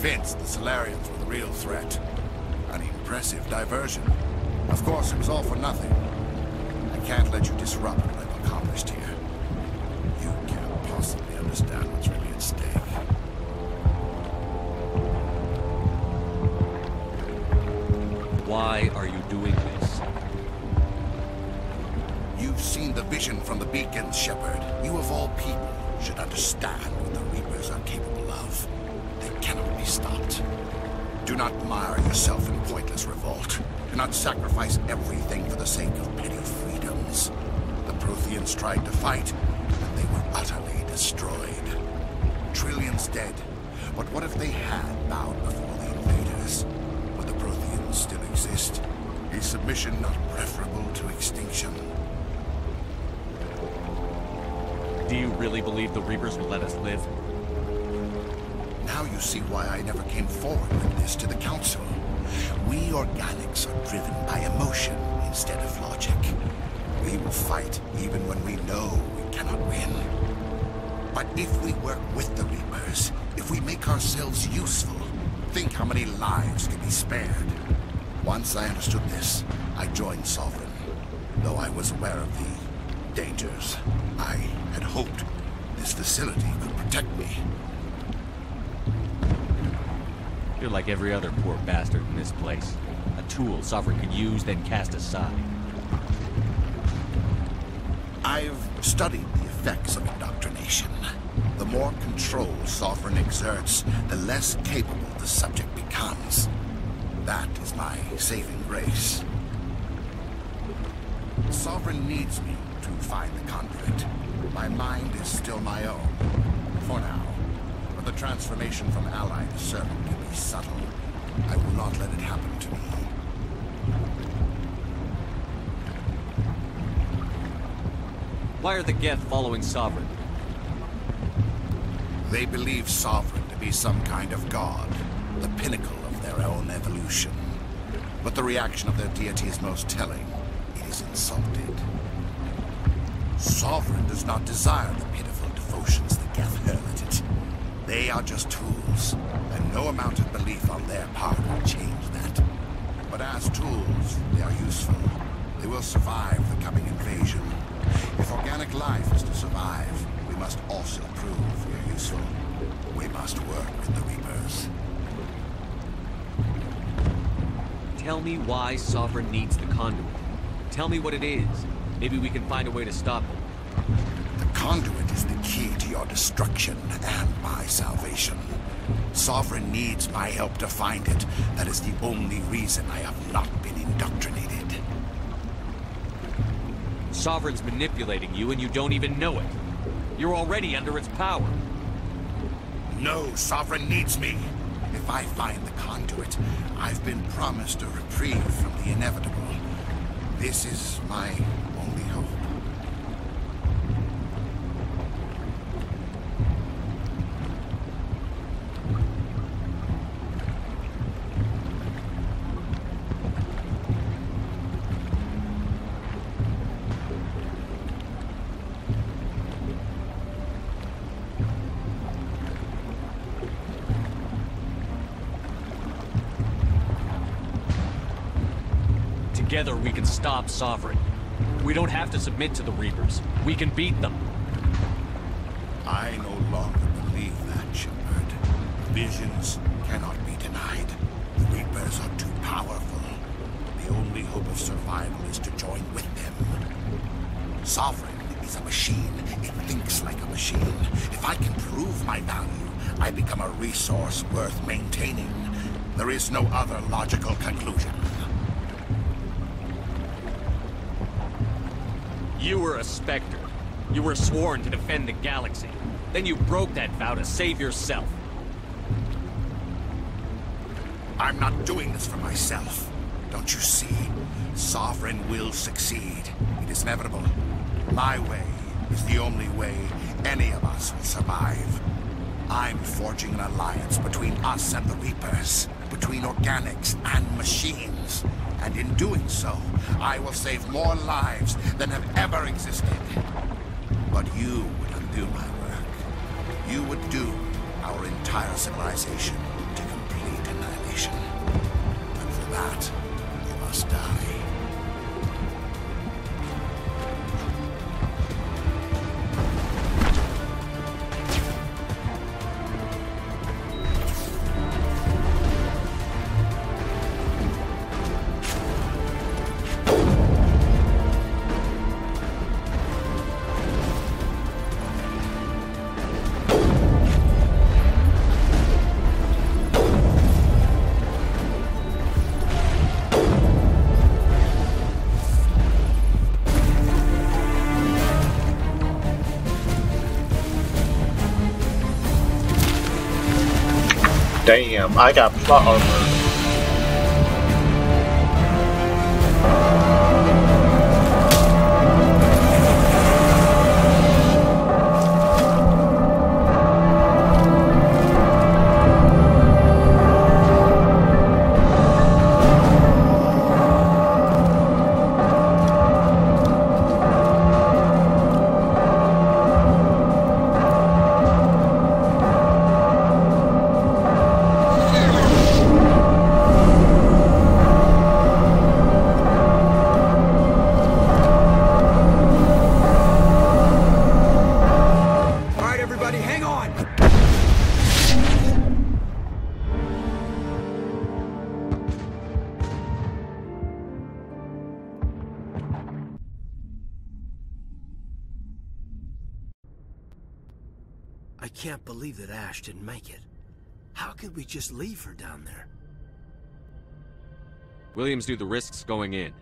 convinced the Solarians were the real threat. An impressive diversion. Of course, it was all for nothing. I can't let you disrupt what I've accomplished here. You can't possibly understand what's really at stake. Why are you doing this? You've seen the vision from the beacons, Shepard. You of all people should understand what the Reapers are capable of. They cannot be stopped. Do not mire yourself in pointless revolt. Do not sacrifice everything for the sake of petty freedoms. The Protheans tried to fight, and they were utterly destroyed. Trillions dead. But what if they had bowed before the invaders? Would the Protheans still exist? Is submission not preferable to extinction? Do you really believe the Reapers will let us live? Now you see why I never came forward with this to the Council. We organics are driven by emotion instead of logic. We will fight even when we know we cannot win. But if we work with the Reapers, if we make ourselves useful, think how many lives can be spared. Once I understood this, I joined Sovereign. Though I was aware of the dangers, I had hoped this facility could protect me. You're like every other poor bastard in this place. A tool Sovereign could use, then cast aside. I've studied the effects of indoctrination. The more control Sovereign exerts, the less capable the subject becomes. That is my saving grace. Sovereign needs me to find the conduit. My mind is still my own, for now. But the transformation from ally to servant can be subtle. I will not let it happen to me. Why are the Geth following Sovereign? They believe Sovereign to be some kind of god, the pinnacle of their own evolution. But the reaction of their deity is most telling. It is insulted. Sovereign does not desire the pitiful devotions the Geth hurl at it. They are just tools, and no amount of belief on their part will change that. But as tools, they are useful. They will survive the coming invasion. If organic life is to survive, we must also prove we are useful. We must work with the Reapers. Tell me why Sovereign needs the conduit. Tell me what it is. Maybe we can find a way to stop it. The conduit is the key to your destruction and my salvation. Sovereign needs my help to find it. That is the only reason I have not been indoctrinated. Sovereign's manipulating you and you don't even know it. You're already under its power. No, Sovereign needs me. If I find the conduit, I've been promised a reprieve from the inevitable. This is my only hope. Together we can stop Sovereign. We don't have to submit to the Reapers. We can beat them. I no longer believe that, Shepard. Visions cannot be denied. The Reapers are too powerful. The only hope of survival is to join with them. Sovereign is a machine. It thinks like a machine. If I can prove my value, I become a resource worth maintaining. There is no other logical conclusion. You were a Spectre. You were sworn to defend the galaxy. Then you broke that vow to save yourself. I'm not doing this for myself. Don't you see? Sovereign will succeed. It is inevitable. My way is the only way any of us will survive. I'm forging an alliance between us and the Reapers, between organics and machines. And in doing so, I will save more lives than have ever existed. But you would undo my work. You would doom our entire civilization to information. And for that, you must die. Damn, I got plot armor. I can't believe that Ash didn't make it. How could we just leave her down there? Williams knew the risks going in.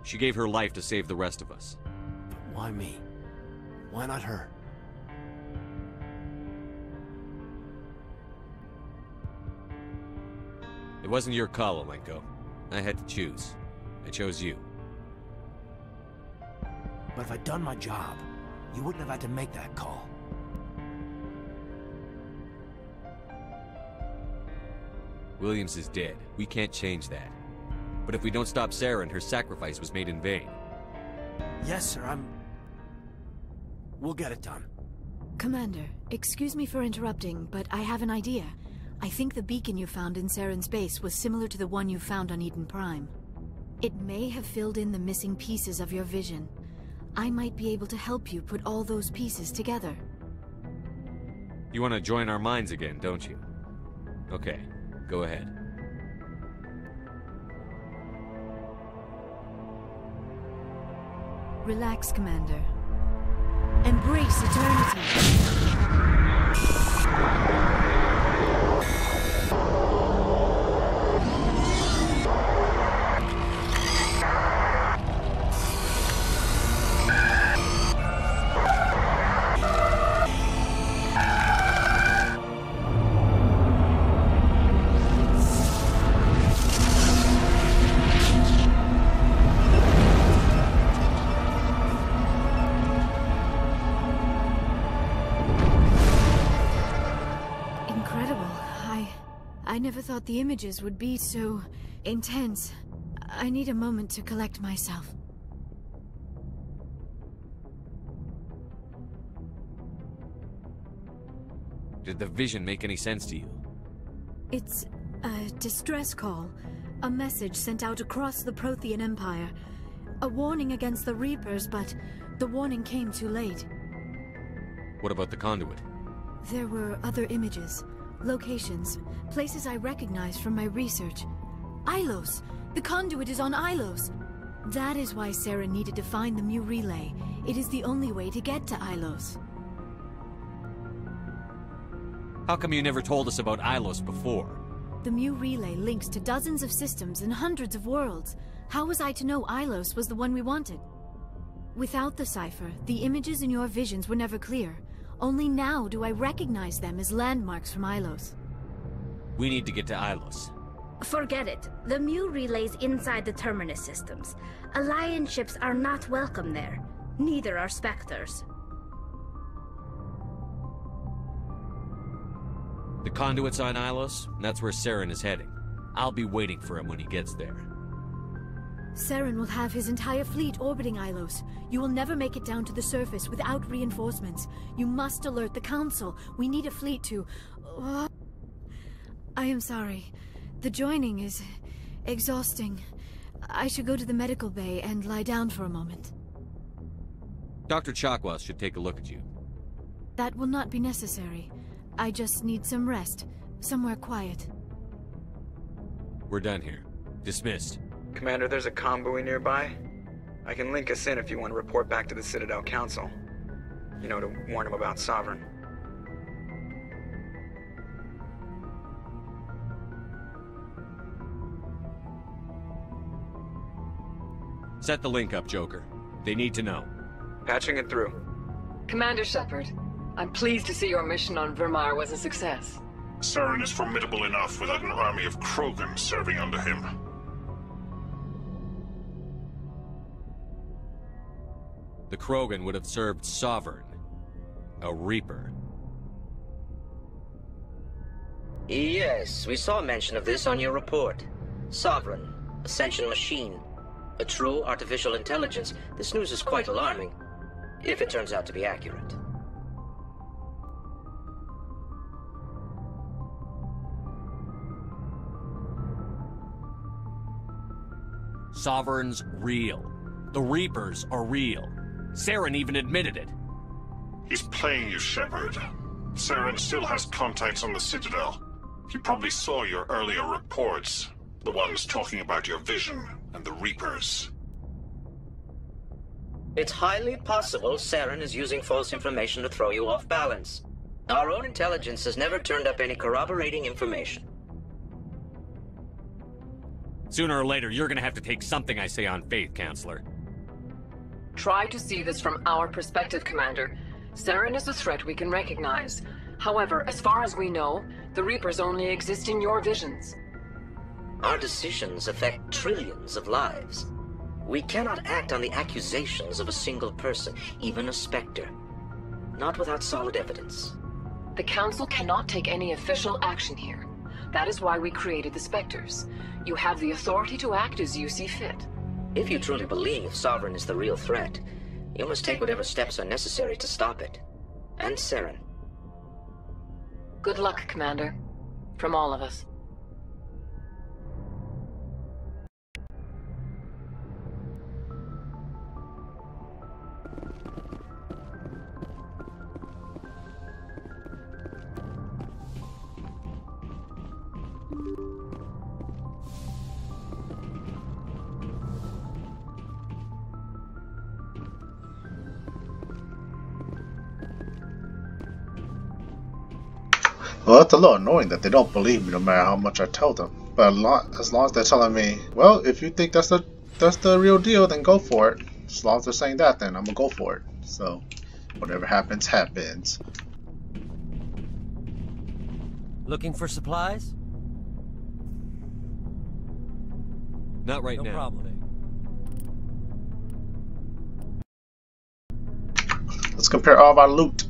She gave her life to save the rest of us. But why me? Why not her? It wasn't your call, Alenko. I had to choose. I chose you. But if I'd done my job, you wouldn't have had to make that call. Williams is dead. We can't change that. But if we don't stop Saren, her sacrifice was made in vain. Yes, sir, We'll get it done. Commander, excuse me for interrupting, but I have an idea. I think the beacon you found in Saren's base was similar to the one you found on Eden Prime. It may have filled in the missing pieces of your vision. I might be able to help you put all those pieces together. You want to join our minds again, don't you? Okay, go ahead. Relax, Commander. Embrace eternity. I never thought the images would be so intense. I need a moment to collect myself. Did the vision make any sense to you? It's a distress call. A message sent out across the Prothean Empire. A warning against the Reapers, but the warning came too late. What about the conduit? There were other images. Locations, places I recognize from my research. Ilos! The conduit is on Ilos! That is why Sarah needed to find the Mu relay. It is the only way to get to Ilos. How come you never told us about Ilos before? The Mu relay links to dozens of systems and hundreds of worlds. How was I to know Ilos was the one we wanted? Without the cipher, the images in your visions were never clear. Only now do I recognize them as landmarks from Ilos. We need to get to Ilos. Forget it. The Mu relay's inside the Terminus systems. Alliance ships are not welcome there. Neither are Spectres. The conduit's on Ilos, and that's where Saren is heading. I'll be waiting for him when he gets there. Saren will have his entire fleet orbiting Ilos. You will never make it down to the surface without reinforcements. You must alert the Council. We need a fleet to... I am sorry. The joining is exhausting. I should go to the medical bay and lie down for a moment. Dr. Chakwas should take a look at you. That will not be necessary. I just need some rest. Somewhere quiet. We're done here. Dismissed. Commander, there's a comm buoy nearby. I can link us in if you want to report back to the Citadel Council. You know, to warn them about Sovereign. Set the link up, Joker. They need to know. Patching it through. Commander Shepard, I'm pleased to see your mission on Vermeer was a success. Saren is formidable enough without an army of Krogan serving under him. The Krogan would have served Sovereign. A Reaper. Yes, we saw mention of this on your report. Sovereign, Ascension machine. A true artificial intelligence. This news is quite alarming, if it turns out to be accurate. Sovereign's real. The Reapers are real. Saren even admitted it. He's playing you, Shepard. Saren still has contacts on the Citadel. He probably saw your earlier reports. The ones talking about your vision and the Reapers. It's highly possible Saren is using false information to throw you off balance. Our own intelligence has never turned up any corroborating information. Sooner or later, you're gonna have to take something I say on faith, Counselor. Try to see this from our perspective, Commander. Saren is a threat we can recognize. However, as far as we know, the Reapers only exist in your visions. Our decisions affect trillions of lives. We cannot act on the accusations of a single person, even a Spectre. Not without solid evidence. The Council cannot take any official action here. That is why we created the Spectres. You have the authority to act as you see fit. If you truly believe Sovereign is the real threat, you must take whatever steps are necessary to stop it. And Saren. Good luck, Commander. From all of us. Well, it's a little annoying that they don't believe me no matter how much I tell them. But as long as they're telling me, well, if you think that's the real deal, then go for it. As long as they're saying that, then I'm gonna go for it. So, whatever happens, happens. Looking for supplies? Not right now. No problem. Let's compare all of our loot.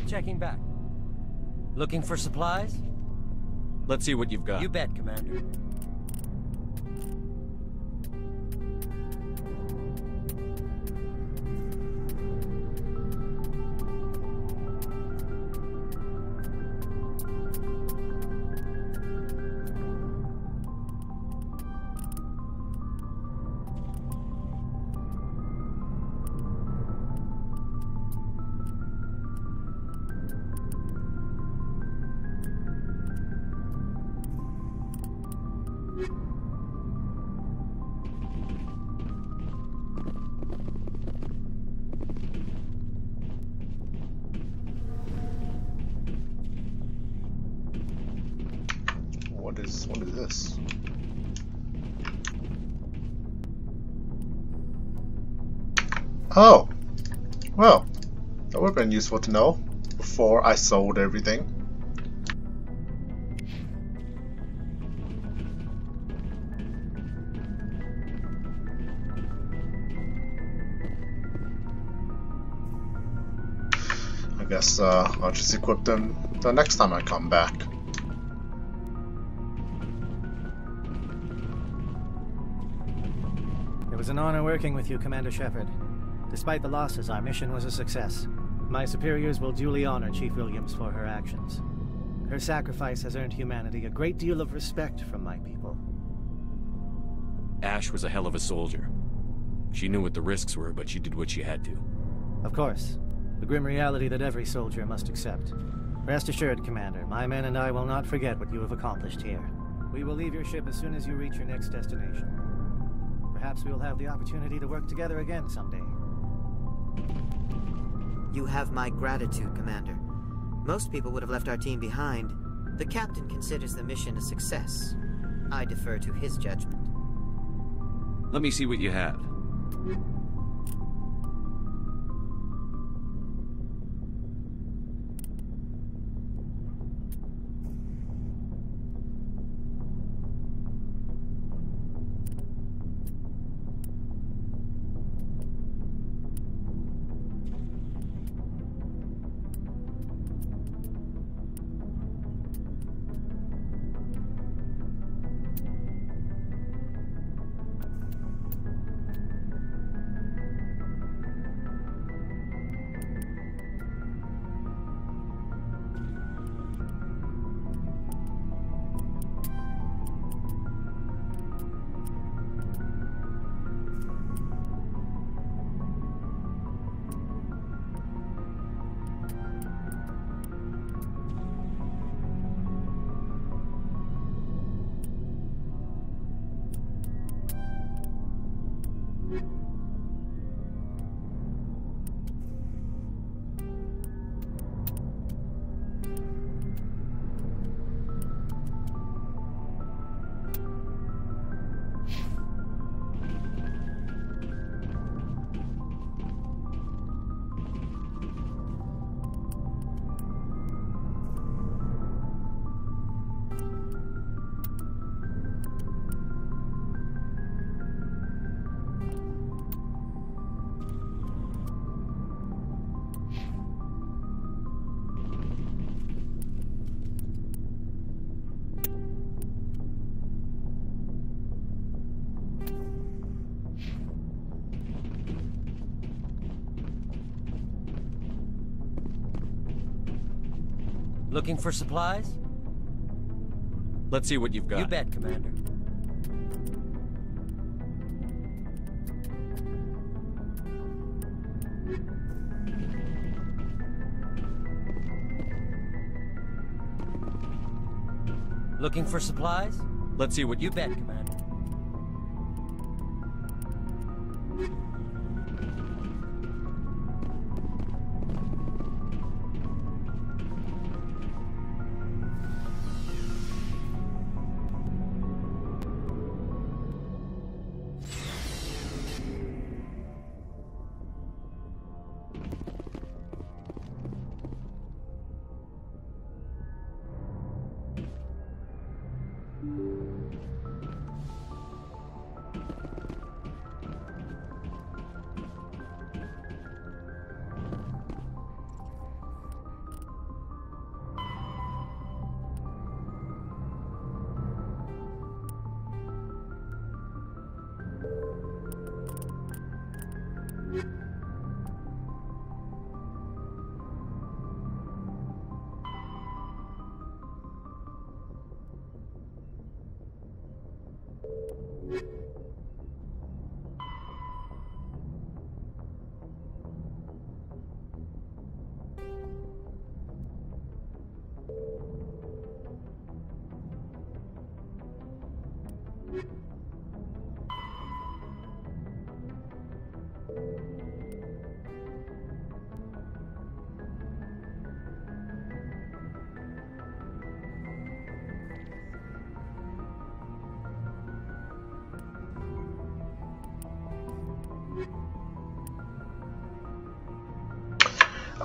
Checking back. Looking for supplies? Let's see what you've got. You bet, Commander. What is this? Oh, well, that would have been useful to know before I sold everything. I guess I'll just equip them the next time I come back. It was an honor working with you, Commander Shepard. Despite the losses, our mission was a success. My superiors will duly honor Chief Williams for her actions. Her sacrifice has earned humanity a great deal of respect from my people. Ash was a hell of a soldier. She knew what the risks were, but she did what she had to. Of course. The grim reality that every soldier must accept. Rest assured, Commander, my men and I will not forget what you have accomplished here. We will leave your ship as soon as you reach your next destination. Perhaps we will have the opportunity to work together again someday. You have my gratitude, Commander. Most people would have left our team behind. The captain considers the mission a success. I defer to his judgment. Let me see what you have. Looking for supplies? Let's see what you've got. You bet, Commander. Looking for supplies? Let's see what you bet, Commander.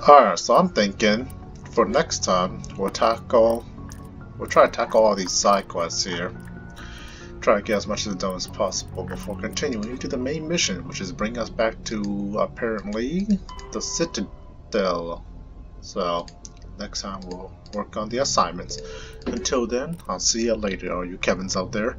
Alright, so I'm thinking for next time we'll try to tackle all these side quests here. Try to get as much of it done as possible before continuing to the main mission, which is bring us back to apparently the Citadel. So next time we'll work on the assignments. Until then, I'll see you later, all you Kevins out there.